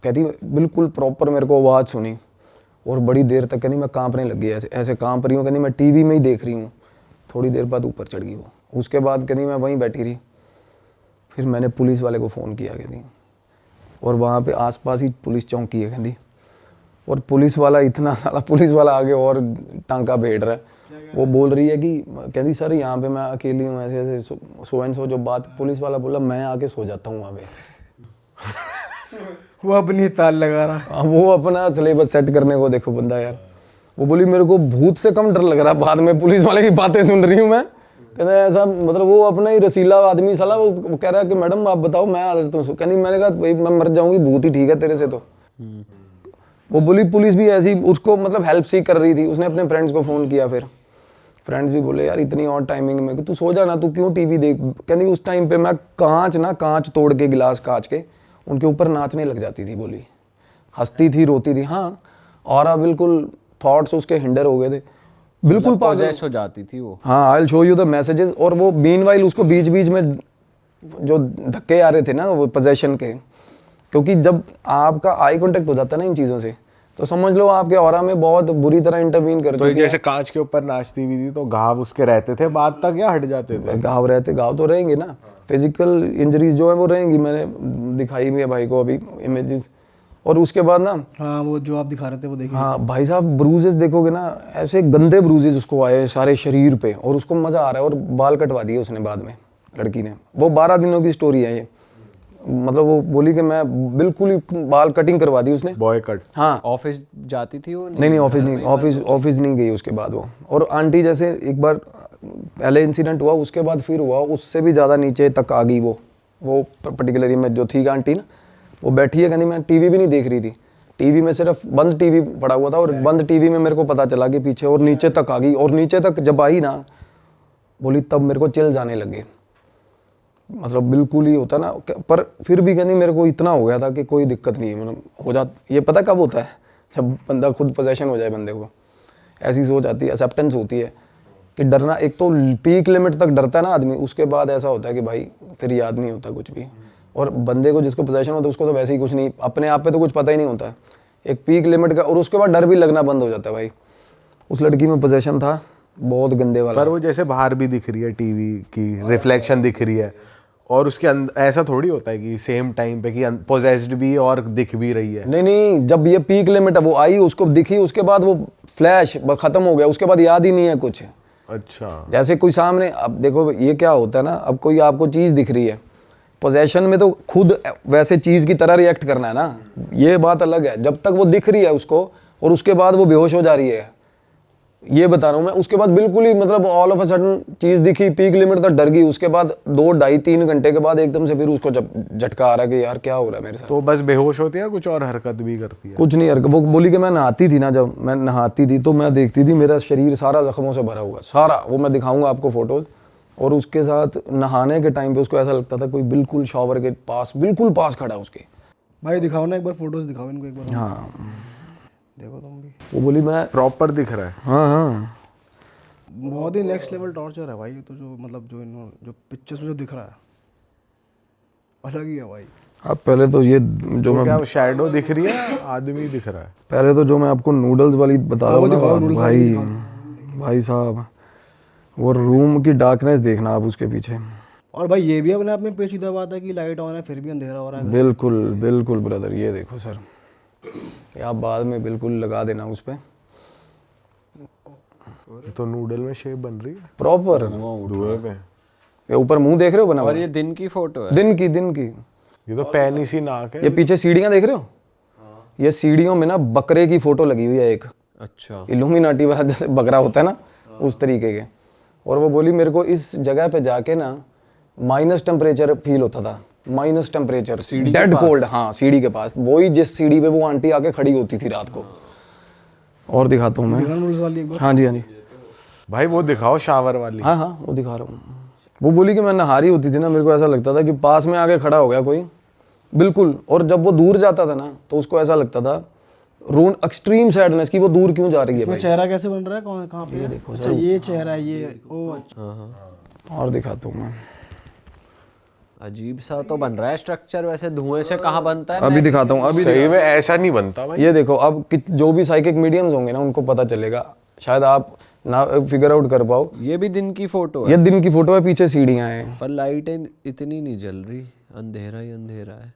[SPEAKER 1] कहती बिल्कुल प्रॉपर मेरे को आवाज़ सुनी। और बड़ी देर तक कहती मैं कांपने लग गई, ऐसे कांप रही हूँ, कहती मैं टीवी में ही देख रही हूँ। थोड़ी देर बाद ऊपर चढ़ गई वो। उसके बाद कहती मैं वहीं बैठी रही। फिर मैंने पुलिस वाले को फ़ोन किया, कहती और वहाँ पे आसपास ही पुलिस चौकी है कहती, और पुलिस वाला इतना साला पुलिस वाला आगे और टांका भेड़ रहा है। वो बोल रही है कि कहती सर यहाँ पे मैं अकेली हूँ ऐसे ऐसे सो एंड सो, जो बात पुलिस वाला बोला मैं आके सो जाता हूँ वहाँ पे।
[SPEAKER 2] वो अपनी ताल लगा रहा।
[SPEAKER 1] अब वो अपना सिलेबस सेट करने को देखो बंदा यार। वो बोली मेरे को भूत से कम डर लग रहा बाद में पुलिस वाले की बातें सुन रही हूँ मैं। कहते हैं ऐसा मतलब वो अपना ही रसीला आदमी साला वो कह रहा है कि मैडम आप बताओ मैं आ जाता हूँ। कहती मैंने कहा भाई मैं मर जाऊंगी, भूत ही ठीक है तेरे से तो। वो बोली पुलिस भी ऐसी उसको मतलब हेल्प सीख कर रही थी। उसने अपने फ्रेंड्स को फ़ोन किया, फिर फ्रेंड्स भी बोले यार इतनी और टाइमिंग में तू सो जा ना, तू क्यों टीवी देख। कहती उस टाइम पे मैं कांच तोड़ के गिलास कांच के उनके ऊपर नाचने लग जाती थी। बोली हंसती थी रोती थी। हाँ और बिल्कुल थॉट्स उसके हिंडर हो गए थे, बिल्कुल
[SPEAKER 4] पॉजेस हो जाती थी वो।
[SPEAKER 1] हाँ I will show you the messages. और वो मीनवाइल उसको बीच बीच में जो धक्के आ रहे थे ना वो पोजेशन के, क्योंकि जब आपका आई कांटेक्ट हो जाता है ना इन चीज़ों से तो समझ लो आपके ऑरा में बहुत बुरी तरह इंटरवीन कर
[SPEAKER 3] तो ये जैसे कांच के ऊपर नाचती हुई थी तो घाव उसके रहते थे बाद तक या हट जाते थे?
[SPEAKER 1] घाव रहते, घाव तो रहेंगे ना, फिजिकल इंजरीज जो है वो रहेंगी। मैंने दिखाई भी है भाई को अभी इमेजेस। और उसके बाद ना
[SPEAKER 2] हाँ वो जो आप दिखा रहे थे वो देखिए।
[SPEAKER 1] हाँ भाई साहब ब्रूजेस देखोगे ना ऐसे गंदे ब्रूजेस उसको आए सारे शरीर पे, और उसको मज़ा आ रहा है। और बाल कटवा दिए उसने बाद में लड़की ने। वो 12 दिनों की स्टोरी है ये। मतलब वो बोली कि मैं बिल्कुल ही बाल कटिंग करवा दी उसने।
[SPEAKER 3] Boy cut.
[SPEAKER 1] हाँ
[SPEAKER 4] ऑफिस जाती थी वो?
[SPEAKER 1] नहीं ऑफिस नहीं गई उसके बाद वो। और आंटी जैसे एक बार पहले इंसिडेंट हुआ उसके बाद फिर हुआ, उससे भी ज़्यादा नीचे तक आ गई वो पर्टिकुलरली में जो थी आंटी ना, वो बैठी है कहती मैं टीवी भी नहीं देख रही थी, टीवी में सिर्फ बंद टीवी पड़ा हुआ था और बंद टीवी में मेरे को पता चला कि पीछे और नीचे तक आ गई। और नीचे तक जब आई ना बोली तब मेरे को चिल्स आने लगे, मतलब बिल्कुल ही होता ना। पर फिर भी कहती मेरे को इतना हो गया था कि कोई दिक्कत नहीं है, मतलब हो जा। ये पता कब होता है जब बंदा खुद पोजेशन हो जाए बंदे को, ऐसी सोच आती है, एक्सेप्टेंस होती है कि डरना। एक तो पीक लिमिट तक डरता है ना आदमी, उसके बाद ऐसा होता है कि भाई फिर याद नहीं होता कुछ भी। और बंदे को जिसको पोजेशन होता है उसको तो वैसे ही कुछ नहीं, अपने आप पे तो कुछ पता ही नहीं होता, एक पीक लिमिट का। और उसके बाद डर भी लगना बंद हो जाता है भाई। उस लड़की में पोजेशन था बहुत गंदे वाला।
[SPEAKER 3] पर वो जैसे बाहर भी दिख रही है, टीवी की रिफ्लेक्शन दिख रही है, और उसके अंदर ऐसा थोड़ी होता है कि सेम टाइम पे कि पोजेस्ड भी और दिख भी रही है।
[SPEAKER 1] नहीं जब ये पीक लिमिट है वो आई उसको दिखी, उसके बाद वो फ्लैश खत्म हो गया, उसके बाद याद ही नहीं है कुछ।
[SPEAKER 3] अच्छा
[SPEAKER 1] जैसे कोई सामने, अब देखो ये क्या होता है ना, अब कोई आपको चीज़ दिख रही है, पोजेशन में तो खुद वैसे चीज़ की तरह रिएक्ट करना है ना, ये बात अलग है। जब तक वो दिख रही है उसको और उसके बाद वो बेहोश हो जा रही है, ये बता रहा हूँ मैं। उसके बाद बिल्कुल ही मतलब ऑल ऑफ अ सडन चीज़ दिखी, पीक लिमिट तक डर गई, उसके बाद 2, 2.5, 3 घंटे के बाद एकदम से फिर उसको झटका आ रहा है कि यार क्या हो रहा है मेरे साथ।
[SPEAKER 3] तो बस बेहोश होती है, कुछ और हरकत भी करती है?
[SPEAKER 1] कुछ नहीं हरकत। वो बोली कि मैं नहाती थी ना, जब मैं नहाती थी तो मैं देखती थी मेरा शरीर सारा जख्मों से भरा हुआ, सारा। वो मैं दिखाऊंगा आपको फोटोज़। और उसके साथ नहाने के टाइम पे उसको ऐसा लगता था कोई बिल्कुल शॉवर के पास, बिल्कुल पास खड़ा उसके।
[SPEAKER 2] भाई दिखाओ ना एक बार, फोटोज दिखाओ इनको एक बार।
[SPEAKER 1] हाँ
[SPEAKER 2] देखो तुम भी,
[SPEAKER 1] वो बोली मैं
[SPEAKER 3] प्रॉपर दिख रहा है।
[SPEAKER 1] हाँ
[SPEAKER 2] बहुत ही नेक्स्ट लेवल टॉर्चर है भाई ये तो, जो मतलब जो पिक्चर्स में जो दिख रहा है अलग ही है भाई।
[SPEAKER 1] अब पहले तो ये जो
[SPEAKER 3] तो
[SPEAKER 1] मैं
[SPEAKER 3] क्या शैडो दिख रही है, आदमी दिख रहा है?
[SPEAKER 1] पहले तो जो मैं आपको नूडल्स वाली बता रहा हूँ ना भाई, भाई साहब वो रूम की डार्कनेस देखना आप उसके पीछे।
[SPEAKER 2] और भाई ये भी अपने आप में पेचीदा बात है कि लाइट ऑन है फिर भी अंधेरा हो रहा है।
[SPEAKER 1] बिल्कुल बिल्कुल ब्रदर, ये देखो सर, ये आप बाद में बिल्कुल लगा देना उस पर।
[SPEAKER 3] तो नूडल में शेप बन रही है
[SPEAKER 1] प्रॉपर
[SPEAKER 3] धुएं पे।
[SPEAKER 1] ये ऊपर मुंह देख रहे हो बना हुआ?
[SPEAKER 4] और ये दिन की फोटो है?
[SPEAKER 1] दिन की
[SPEAKER 3] ये तो पैनी सी नाक है।
[SPEAKER 1] ये पीछे सीढ़ियाँ देख रहे हो? ये सीढ़ियों में ना बकरे की फोटो लगी हुई है एक,
[SPEAKER 4] अच्छा
[SPEAKER 1] इल्यूमिनाटी वाला जैसे बकरा होता है ना उस तरीके के। और वो बोली मेरे को इस जगह पे जाके ना माइनस टेम्परेचर फील होता था, माइनस टेम्परेचर, डेड कोल्ड। हाँ सीढ़ी के पास, वही जिस सीढ़ी पे वो आंटी आके खड़ी होती थी रात को। और दिखाता हूँ मैं।
[SPEAKER 2] नूडल्स वाली एक बार।
[SPEAKER 1] हाँ जी
[SPEAKER 3] भाई वो दिखाओ शावर वाली।
[SPEAKER 1] हाँ वो दिखा रहा हूँ। वो बोली कि मैं नहारी होती थी ना, मेरे को ऐसा लगता था कि पास में आके खड़ा हो गया कोई, बिल्कुल। और जब वो दूर जाता था ना तो उसको ऐसा लगता था रोन एक्सट्रीम सैडनेस की वो दूर क्यों जा रही है भाई।
[SPEAKER 2] चेहरा कैसे बन रहा है, कौन कहाँ पे? देखो अच्छा ये चेहरा है ये। ओ अच्छा
[SPEAKER 1] और दिखाता हूँ मैं।
[SPEAKER 4] अजीब सा तो बन रहा है स्ट्रक्चर, वैसे धुएं से कहाँ बनता है?
[SPEAKER 1] अभी दिखाता हूँ। अभी
[SPEAKER 3] सही में ऐसा नहीं बनता भाई।
[SPEAKER 1] ये देखो, अब जो भी साइकिक मीडियम्स होंगे ना उनको पता चलेगा, शायद आप ना फिगर आउट कर पाओ।
[SPEAKER 4] ये भी दिन की फोटो है?
[SPEAKER 1] ये दिन की फोटो है, पीछे सीढ़ियाँ हैं।
[SPEAKER 4] पर लाइटें इतनी नहीं जल रही, अंधेरा ही अंधेरा है।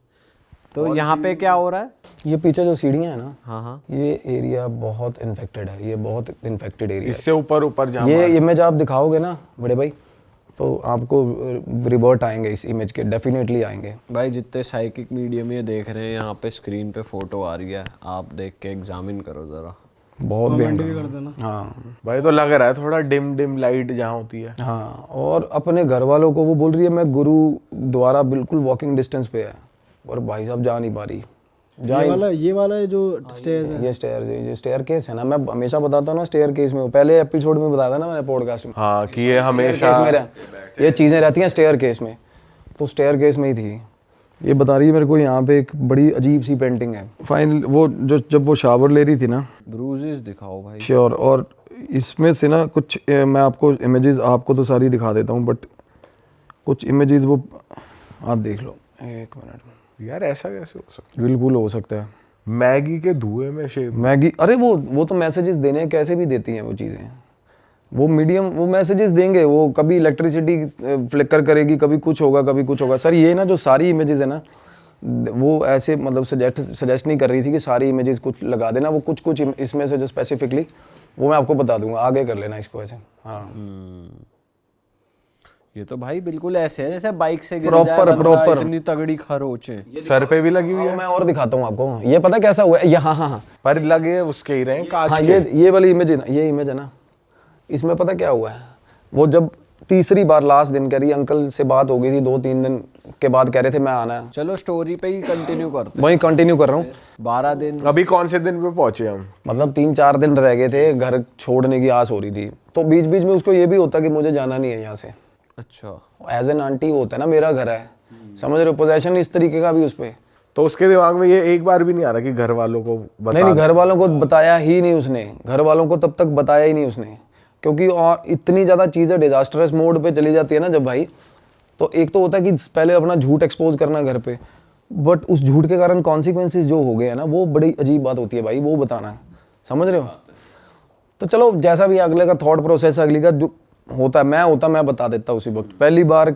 [SPEAKER 4] तो यहाँ पे क्या हो रहा है?
[SPEAKER 1] ये पीछे जो सीढ़ियाँ हैं ना,
[SPEAKER 4] हाँ हाँ,
[SPEAKER 1] ये एरिया बहुत इन्फेक्टेड है, ये बहुत इन्फेक्टेड एरिया
[SPEAKER 3] इससे ऊपर जहाँ
[SPEAKER 1] है। ये इमेज आप दिखाओगे ना बड़े भाई, तो आपको रिवर्ट आएंगे इस इमेज के, डेफिनेटली आएंगे।
[SPEAKER 4] भाई जितने साइकिक मीडियम ये देख रहे हैं, यहाँ पे स्क्रीन पे फोटो आ रही है, आप देख के एग्जामिन करो जरा।
[SPEAKER 1] बहुत
[SPEAKER 2] कमेंट
[SPEAKER 1] भयंकर।
[SPEAKER 2] भी कर देना।
[SPEAKER 1] हाँ
[SPEAKER 3] भाई, तो लग रहा है थोड़ा डिम लाइट जहाँ होती है।
[SPEAKER 1] हाँ, और अपने घर वालों को वो बोल रही है मैं गुरु द्वारा बिल्कुल वॉकिंग डिस्टेंस पे है, और भाई साहब जा नहीं पा रही।
[SPEAKER 2] ये वाला है जो स्टेयर्स है।
[SPEAKER 1] ये स्टेयर केस है ना, मैं हमेशा बताता हूँ ना स्टेयर केस में, पहले एपिसोड में बताया था ना मैंने पॉडकास्ट में।
[SPEAKER 3] हाँ, कि ये हमेशा
[SPEAKER 1] केस में ये चीज़ें रहती हैं स्टेयर केस में, तो स्टेयर केस में ही थी। ये बता रही है मेरे को यहाँ पे एक बड़ी अजीब सी पेंटिंग है। फाइनल वो जो जब वो शावर ले रही थी ना,
[SPEAKER 4] ब्रूजेस दिखाओ भाई।
[SPEAKER 1] श्योर, और इसमें से ना कुछ मैं आपको इमेजेस आपको तो सारी दिखा देता हूँ, बट कुछ इमेजेस वो आप देख लो। एक मिनट,
[SPEAKER 3] यार ऐसा कैसे हो सकता
[SPEAKER 1] बिल्कुल हो सकता है।
[SPEAKER 3] है? मैगी के धुएं में शेप।
[SPEAKER 1] मैगी, अरे वो तो मैसेजेस देने हैं, कैसे भी देती हैं वो चीज़ें। वो मीडियम वो मैसेजेस देंगे, वो कभी इलेक्ट्रिसिटी फ्लिकर करेगी, कभी कुछ होगा, कभी कुछ होगा। सर ये ना जो सारी इमेजेस है ना, वो ऐसे मतलब सजेस्ट नहीं कर रही थी कि सारी इमेजेस कुछ लगा देना, वो कुछ इसमें से जो स्पेसिफिकली वो मैं आपको बता दूंगा, आगे कर लेना इसको ऐसे। हाँ
[SPEAKER 4] ये तो भाई बिल्कुल ऐसे है जैसे बाइक से गिर
[SPEAKER 1] Proper,
[SPEAKER 4] जाए बंदा,
[SPEAKER 1] proper।
[SPEAKER 4] इतनी तगड़ी खरोच है।
[SPEAKER 3] सर पे भी लगी हुई है,
[SPEAKER 1] मैं और दिखाता हूँ आपको, ये पता कैसा हुआ है ये। हाँ हाँ हाँ
[SPEAKER 3] पर लगे उसके ही रहे कांच
[SPEAKER 1] हाँ,
[SPEAKER 3] के।
[SPEAKER 1] ये वाली इमेज है ना, ये इमेज है ना, इसमें पता क्या हुआ है, वो जब तीसरी बार लास्ट दिन कह रही अंकल से बात हो गई थी, 2-3 दिन के बाद कह रहे थे मैं आना है,
[SPEAKER 4] चलो स्टोरी पे ही कंटिन्यू करते
[SPEAKER 1] वहीं कंटिन्यू कर रहा हूँ।
[SPEAKER 4] 12 दिन।
[SPEAKER 3] अभी कौन से दिन पे पहुंचे हम?
[SPEAKER 1] मतलब 3-4 दिन रह गए थे, घर छोड़ने की आस हो रही थी, तो बीच बीच में उसको ये भी होता कि मुझे जाना नहीं है यहाँ से।
[SPEAKER 4] अच्छा,
[SPEAKER 1] एज एन आंटी वो होता है ना, मेरा घर है, समझ रहे हो, पोजेशन इस तरीके का भी उस पर।
[SPEAKER 3] तो उसके दिमाग में ये एक बार भी नहीं आ रहा कि घर वालों को बता
[SPEAKER 1] नहीं, घर वालों को बताया ही नहीं उसने, घर वालों को तब तक बताया ही नहीं उसने, क्योंकि और इतनी ज़्यादा चीज़ें डिजास्टरस मोड पे चली जाती है ना जब भाई, तो एक तो होता है कि पहले अपना झूठ एक्सपोज करना घर पे, बट उस झूठ के कारण कॉन्सिक्वेंसेस जो हो गए हैं ना, वो बड़ी अजीब बात होती है भाई, वो बताना, समझ रहे हो। तो चलो जैसा भी अगले का थॉट प्रोसेस, अगली का जो होता है, मैं बता देता उसी वक्त, पहली बार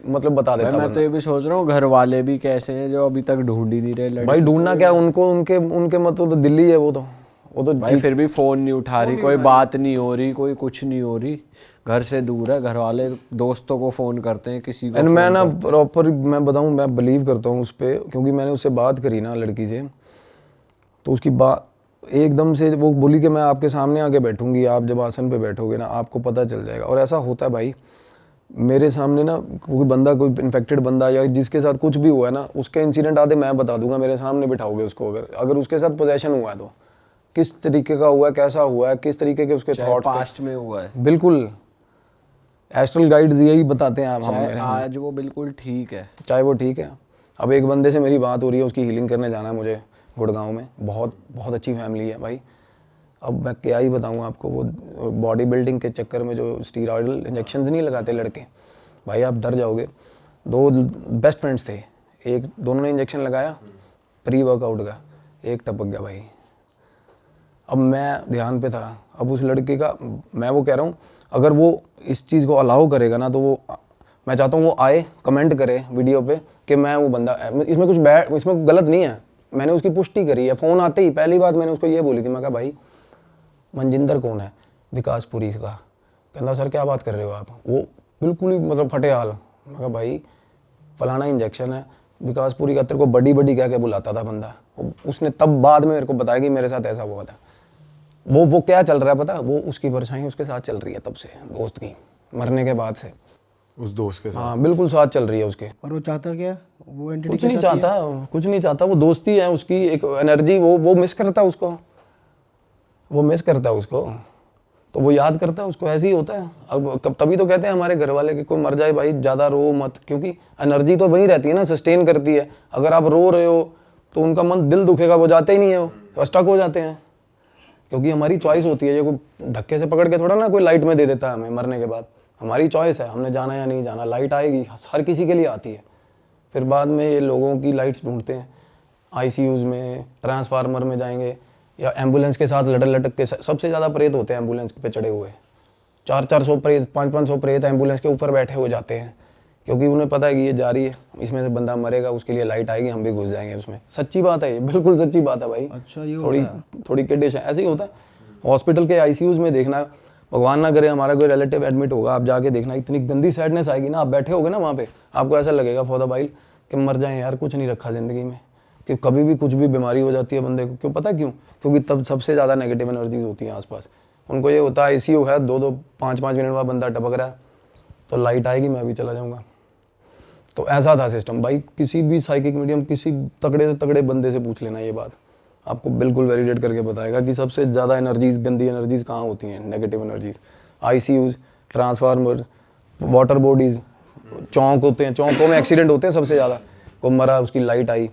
[SPEAKER 1] मतलब बता देता।
[SPEAKER 4] मैं तो ये भी सोच रहा हूँ घर वाले भी कैसे हैं जो अभी तक ढूंढ ही नहीं रहे लड़की।
[SPEAKER 1] भाई ढूंढना क्या उनको, उनके मतलब तो दिल्ली है वो तो
[SPEAKER 4] भाई फिर भी फोन नहीं उठा रही, कोई बात नहीं हो रही, कोई कुछ नहीं हो रही, घर से दूर है। घर वाले दोस्तों को फोन करते हैं, किसी को।
[SPEAKER 1] एंड मैं ना प्रॉपर मैं बताऊं, मैं बिलीव करता हूँ उस पर, क्योंकि मैंने उससे बात करी ना लड़की से, तो उसकी बात एकदम से वो बोली कि मैं आपके सामने आके बैठूंगी, आप जब आसन पे बैठोगे ना आपको पता चल जाएगा। और ऐसा होता है भाई, मेरे सामने ना कोई बंदा, कोई इन्फेक्टेड बंदा या जिसके साथ कुछ भी हुआ है ना, उसके इंसिडेंट आधे मैं बता दूंगा, मेरे सामने बिठाओगे उसको, अगर उसके साथ पोजेशन हुआ है तो किस तरीके का हुआ है, कैसा हुआ है, किस तरीके के उसके थॉट्स
[SPEAKER 4] पास्ट में हुआ है।
[SPEAKER 1] बिल्कुल एस्ट्रल गाइड्स यही बताते हैं हम मेरे।
[SPEAKER 4] आज वो बिल्कुल ठीक है,
[SPEAKER 1] चाहे वो ठीक है। अब एक बंदे से मेरी बात हो रही है, उसकी हीलिंग करने जाना है मुझे गुड़गांव में, बहुत अच्छी फैमिली है भाई। अब मैं क्या ही बताऊँ आपको, वो बॉडी बिल्डिंग के चक्कर में जो स्टीरॉयडल इंजेक्शंस नहीं लगाते लड़के, भाई आप डर जाओगे। 2 बेस्ट फ्रेंड्स थे, दोनों ने इंजेक्शन लगाया प्री वर्कआउट का, एक टपक गया भाई। अब मैं ध्यान पे था, अब उस लड़के का मैं वो कह रहा हूँ, अगर वो इस चीज़ को अलाउ करेगा ना, तो वो मैं चाहता हूँ वो आए कमेंट करे वीडियो पे कि मैं वो बंदा, इसमें कुछ बैड, इसमें गलत नहीं है, मैंने उसकी पुष्टि करी है। फ़ोन आते ही पहली बात मैंने उसको ये बोली थी, मैं कहा भाई मनजिंदर कौन है, विकासपुरी का। कहता सर क्या बात कर रहे हो आप, वो बिल्कुल ही मतलब फटे हाल। मैं कहा भाई फलाना इंजेक्शन है विकासपुरी का, तेरे को बड़ी कह के बुलाता था बंदा। उसने तब बाद में मेरे को बताया कि मेरे साथ ऐसा हुआ था। वो क्या चल रहा है पता, वो उसकी परछाई उसके साथ चल रही है तब से, दोस्त की मरने के बाद से,
[SPEAKER 3] उस दोस्त के साथ।
[SPEAKER 1] हाँ बिल्कुल साथ चल रही है उसके।
[SPEAKER 2] और वो चाहता क्या, वो एंटिटी
[SPEAKER 1] कुछ नहीं चाहता, वो दोस्ती है उसकी, एक एनर्जी, वो मिस करता है उसको, तो वो याद करता है उसको, ऐसे ही होता है। अब तभी तो कहते हैं हमारे घर वाले कि कोई मर जाए भाई ज़्यादा रो मत, क्योंकि एनर्जी तो वही रहती है ना, सस्टेन करती है। अगर आप रो रहे हो तो उनका मन, दिल दुखेगा, वो जाते ही नहीं है, वो स्टक हो जाते हैं। क्योंकि हमारी चॉइस होती है, ये कोई धक्के से पकड़ के थोड़ा ना कोई लाइट में दे देता है हमें मरने के बाद, हमारी चॉइस है, हमने जाना या नहीं जाना। लाइट आएगी, हर किसी के लिए आती है। फिर बाद में ये लोगों की लाइट्स ढूंढते हैं, आईसीयूज़ में, ट्रांसफार्मर में जाएंगे, या एम्बुलेंस के साथ लटक के। सबसे ज़्यादा प्रेत होते हैं एम्बुलेंस पे चढ़े हुए, 400 प्रेत, 500 प्रेत एम्बुलेंस के ऊपर बैठे हो जाते हैं क्योंकि उन्हें पता है कि ये जा रही है, इसमें से बंदा मरेगा, उसके लिए लाइट आएगी, हम भी घुस जाएंगे उसमें। सच्ची बात है ये, बिल्कुल सच्ची बात है भाई।
[SPEAKER 2] अच्छा, ये
[SPEAKER 1] थोड़ी थोड़ी किडिश है, ऐसे ही होता है। हॉस्पिटल के आईसीयूज में देखना, भगवान ना करे हमारा कोई रिलेटिव एडमिट होगा, आप जाके देखना इतनी गंदी सैडनेस आएगी ना, आप बैठे होगे ना वहाँ पे, आपको ऐसा लगेगा फॉर द वाइल कि मर जाएं यार, कुछ नहीं रखा ज़िंदगी में, कि कभी भी कुछ भी बीमारी हो जाती है बंदे को। क्यों पता क्यों? क्योंकि तब सबसे ज़्यादा नेगेटिव एनर्जीज होती हैं आसपास। उनको ये होता है आईसीयू है, 2-2 5-5 मिनट बाद बंदा टपक रहा है, तो लाइट आएगी मैं भी चला जाऊँगा। तो ऐसा था सिस्टम भाई। किसी भी साइकिक मीडियम, किसी तगड़े से तगड़े बंदे से पूछ लेना ये बात, आपको बिल्कुल वैलिडेट करके बताएगा कि सबसे ज़्यादा एनर्जीज, गंदी एनर्जीज कहाँ होती हैं, negative energies. ICUs, transformer, water bodies, चौक होते हैं, चौकों में एक्सीडेंट होते हैं सबसे ज़्यादा। कोई मरा, उसकी लाइट आई,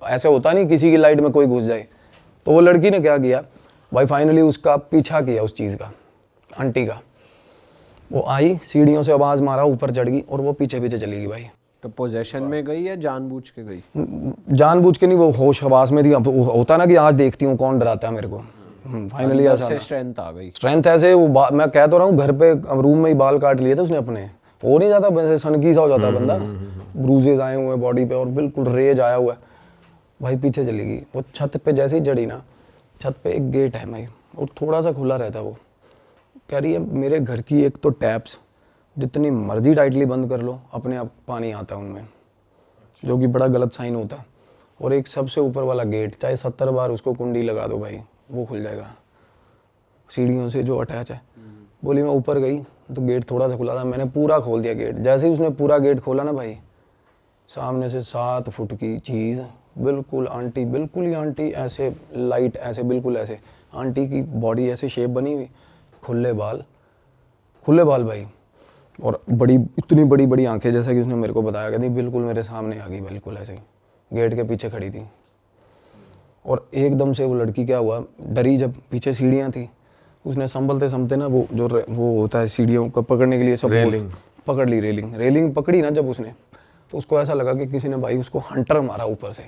[SPEAKER 1] ऐसे होता नहीं किसी की लाइट में कोई घुस जाए। तो वो लड़की ने क्या किया भाई, फाइनली उसका पीछा किया उस चीज़ का, आंटी का। वो आई, सीढ़ियों से आवाज़ मारा, ऊपर चढ़ गई और वो पीछे पीछे चली गई भाई।
[SPEAKER 4] तो पोजेशन में गई या जानबूझ के गई?
[SPEAKER 1] जानबूझ के नहीं, वो होश हवास में थी। अब होता ना कि आज देखती हूँ कौन डराता है मेरे को। फाइनली ऐसा
[SPEAKER 4] से स्ट्रेंथ आ गई।
[SPEAKER 1] स्ट्रेंथ ऐसे मैं कह तो रहा हूँ, घर पे रूम में ही बाल काट लिए थे उसने अपने। हो नहीं जाता वैसे, सनकी सा हो जाता बंदा, ब्रूजेज आए हुए बॉडी पे और बिल्कुल रेज आया हुआ है भाई। पीछे चली गई। वो छत पे जैसे ही चढ़ी ना, छत पे एक गेट है भाई, और थोड़ा सा खुला रहता है। वो कह रही है मेरे घर की एक तो टैप्स जितनी मर्जी टाइटली बंद कर लो, अपने आप पानी आता है उनमें, जो कि बड़ा गलत साइन होता है। और एक सबसे ऊपर वाला गेट, चाहे 70 बार उसको कुंडी लगा दो भाई, वो खुल जाएगा सीढ़ियों से जो अटैच है। बोली मैं ऊपर गई तो गेट थोड़ा सा खुला था, मैंने पूरा खोल दिया गेट। जैसे ही उसने पूरा गेट खोला ना भाई, सामने से 7 फुट की चीज़, बिल्कुल आंटी, बिल्कुल ही आंटी, ऐसे लाइट, ऐसे बिल्कुल ऐसे आंटी की बॉडी, ऐसे शेप बनी हुई, खुले बाल भाई, और बड़ी, इतनी बड़ी बड़ी आंखें, जैसा कि उसने मेरे को बताया, कहती बिल्कुल मेरे सामने आ गई, बिल्कुल ऐसे ही गेट के पीछे खड़ी थी। और एकदम से वो लड़की क्या हुआ, डरी, जब पीछे सीढ़ियाँ थी, उसने संभलते ना वो होता है सीढ़ियों को पकड़ने के लिए, सब पकड़ ली, रेलिंग पकड़ी ना जब उसने, तो उसको ऐसा लगा कि किसी ने भाई उसको हंटर मारा ऊपर से।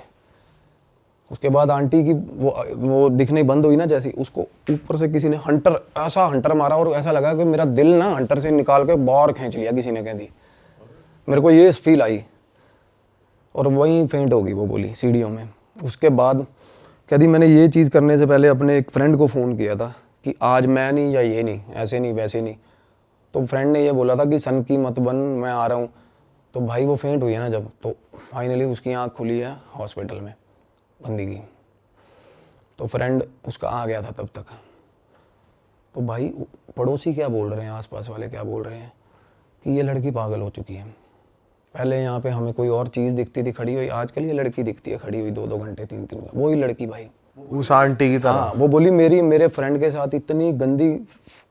[SPEAKER 1] उसके बाद आंटी की वो दिखने बंद हुई ना, जैसे उसको ऊपर से किसी ने ऐसा हंटर मारा, और ऐसा लगा कि मेरा दिल ना हंटर से निकाल के बाहर खींच लिया किसी ने, कह दी मेरे को ये फील आई। और वहीं फेंट होगी वो, बोली सीढ़ियों में। उसके बाद कह दी मैंने ये चीज़ करने से पहले अपने एक फ्रेंड को फ़ोन किया था कि आज मैं नहीं, या ये नहीं, ऐसे नहीं वैसे नहीं। तो फ्रेंड ने ये बोला था कि सन की मत बन, मैं आ रहा हूँ। तो भाई वो फेंट हुई है ना जब, तो फाइनली उसकी आँख खुली है हॉस्पिटल में, बंदी की। तो फ्रेंड उसका आ गया था तब तक। तो भाई पड़ोसी क्या बोल रहे हैं, आसपास वाले क्या बोल रहे हैं कि ये लड़की पागल हो चुकी है। पहले यहाँ पे हमें कोई और चीज़ दिखती थी खड़ी हुई, आजकल ये लड़की दिखती है खड़ी हुई 2-2 घंटे 3-3 घंटे, वही लड़की भाई,
[SPEAKER 3] उस आंटी की तरह।
[SPEAKER 1] हाँ, वो बोली मेरे फ्रेंड के साथ इतनी गंदी,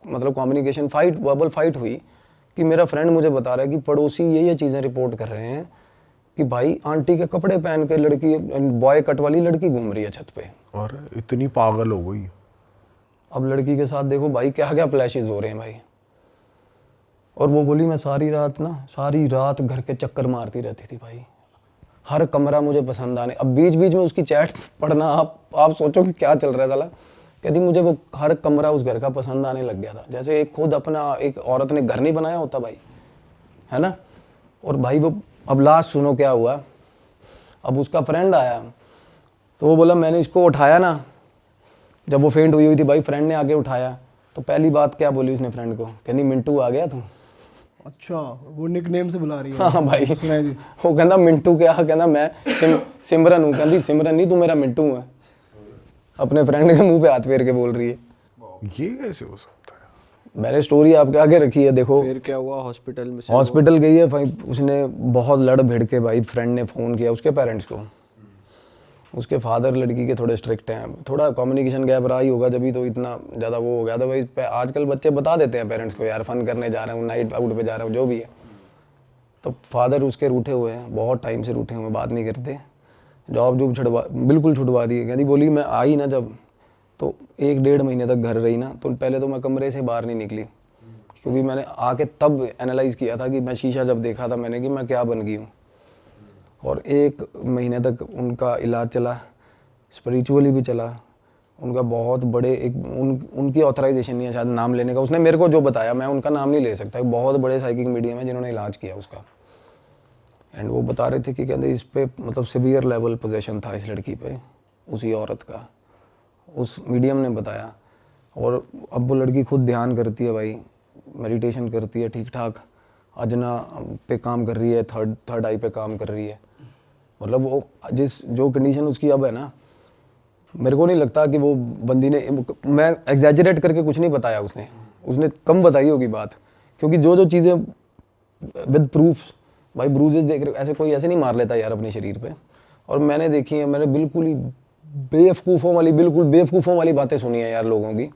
[SPEAKER 1] मतलब कम्युनिकेशन फाइट, वर्बल फाइट हुई कि मेरा फ्रेंड मुझे बता रहा है कि पड़ोसी ये चीज़ें रिपोर्ट कर रहे हैं कि भाई आंटी के कपड़े पहन के लड़की, बॉय कट वाली लड़की घूम रही है छत पे,
[SPEAKER 3] और इतनी पागल हो गई।
[SPEAKER 1] अब लड़की के साथ देखो भाई क्या क्या फ्लैशेस हो रहे हैं भाई। और वो बोली मैं सारी रात घर के चक्कर मारती रहती थी भाई, हर कमरा मुझे पसंद आने। अब बीच बीच में उसकी चैट पढ़ना, आप सोचो कि क्या चल रहा है साला। कहती मुझे वो हर कमरा उस घर का पसंद आने लग गया था, जैसे एक खुद अपना एक औरत ने घर नहीं बनाया होता भाई, है ना। और भाई वो, अब लास्ट सुनो क्या हुआ। अब उसका फ्रेंड आया, तो वो बोला मैंने इसको उठाया ना, जब वो फेंट हुई थी भाई, फ्रेंड ने आके उठाया। तो पहली बात क्या बोली उसने फ्रेंड को, कहती मिंटू आ गया तू।
[SPEAKER 2] अच्छा, वो निकनेम से बुला रही है।
[SPEAKER 1] हाँ भाई,
[SPEAKER 2] सुनाई दी।
[SPEAKER 1] वो कहता मिंटू क्या, कहता मैं सिमरन हूँ। कहती सिमरन नहीं, तू मेरा मिंटू है। अपने फ्रेंड के मुंह पे हाथ फेर के बोल रही है।
[SPEAKER 3] ये कैसे हो सकता है?
[SPEAKER 1] मैंने स्टोरी आपके आगे रखी है, देखो।
[SPEAKER 4] फिर क्या हुआ हॉस्पिटल में?
[SPEAKER 1] हॉस्पिटल गई है भाई, उसने बहुत लड़ भिड़ के भाई, फ्रेंड ने फ़ोन किया उसके पेरेंट्स को। उसके फादर लड़की के थोड़े स्ट्रिक्ट हैं, थोड़ा कम्युनिकेशन गैप रहा ही होगा, जब ही तो इतना ज़्यादा वो हो गया था भाई। आजकल बच्चे बता देते हैं पेरेंट्स को, यार फ़न करने जा रहा हूँ, नाइट आउट पे जा रहा हूँ, जो भी है। तो फादर उसके रूठे हुए हैं, बहुत टाइम से रूठे हुए, बात नहीं करते। जॉब बिल्कुल छुड़वा दी। कहती बोली मैं आई ना जब, तो 1-1.5 महीने तक घर रही ना, तो पहले तो मैं कमरे से बाहर नहीं निकली, क्योंकि मैंने आके तब एनालाइज़ किया था कि मैं शीशा जब देखा था मैंने कि मैं क्या बन गई हूँ। और 1 महीने तक उनका इलाज चला, स्पिरिचुअली भी चला। उनका बहुत बड़े उनकी ऑथराइजेशन नहीं है शायद नाम लेने का। उसने मेरे को जो बताया, मैं उनका नाम नहीं ले सकता, बहुत बड़े साइकिक मीडियम है जिन्होंने इलाज किया उसका। एंड वो बता रहे थे कि कहते इस पे मतलब सिवियर लेवल पोजेशन था इस लड़की पे, उसी औरत का, उस मीडियम ने बताया। और अब वो लड़की खुद ध्यान करती है भाई, मेडिटेशन करती है ठीक ठाक, अजना पे काम कर रही है, थर्ड आई पे काम कर रही है। मतलब वो जो कंडीशन उसकी अब है ना, मेरे को नहीं लगता कि वो बंदी ने, मैं एग्जैजरेट करके कुछ नहीं बताया, उसने कम बताई होगी बात, क्योंकि जो चीज़ें विद प्रूफ भाई, ब्रूजेस देख रहे हो, ऐसे कोई ऐसे नहीं मार लेता यार अपने शरीर पे। और मैंने देखी है, मैंने बिल्कुल ही बिल्कुल बेवकूफ़ों वाली बातें सुनी है यार लोगों की,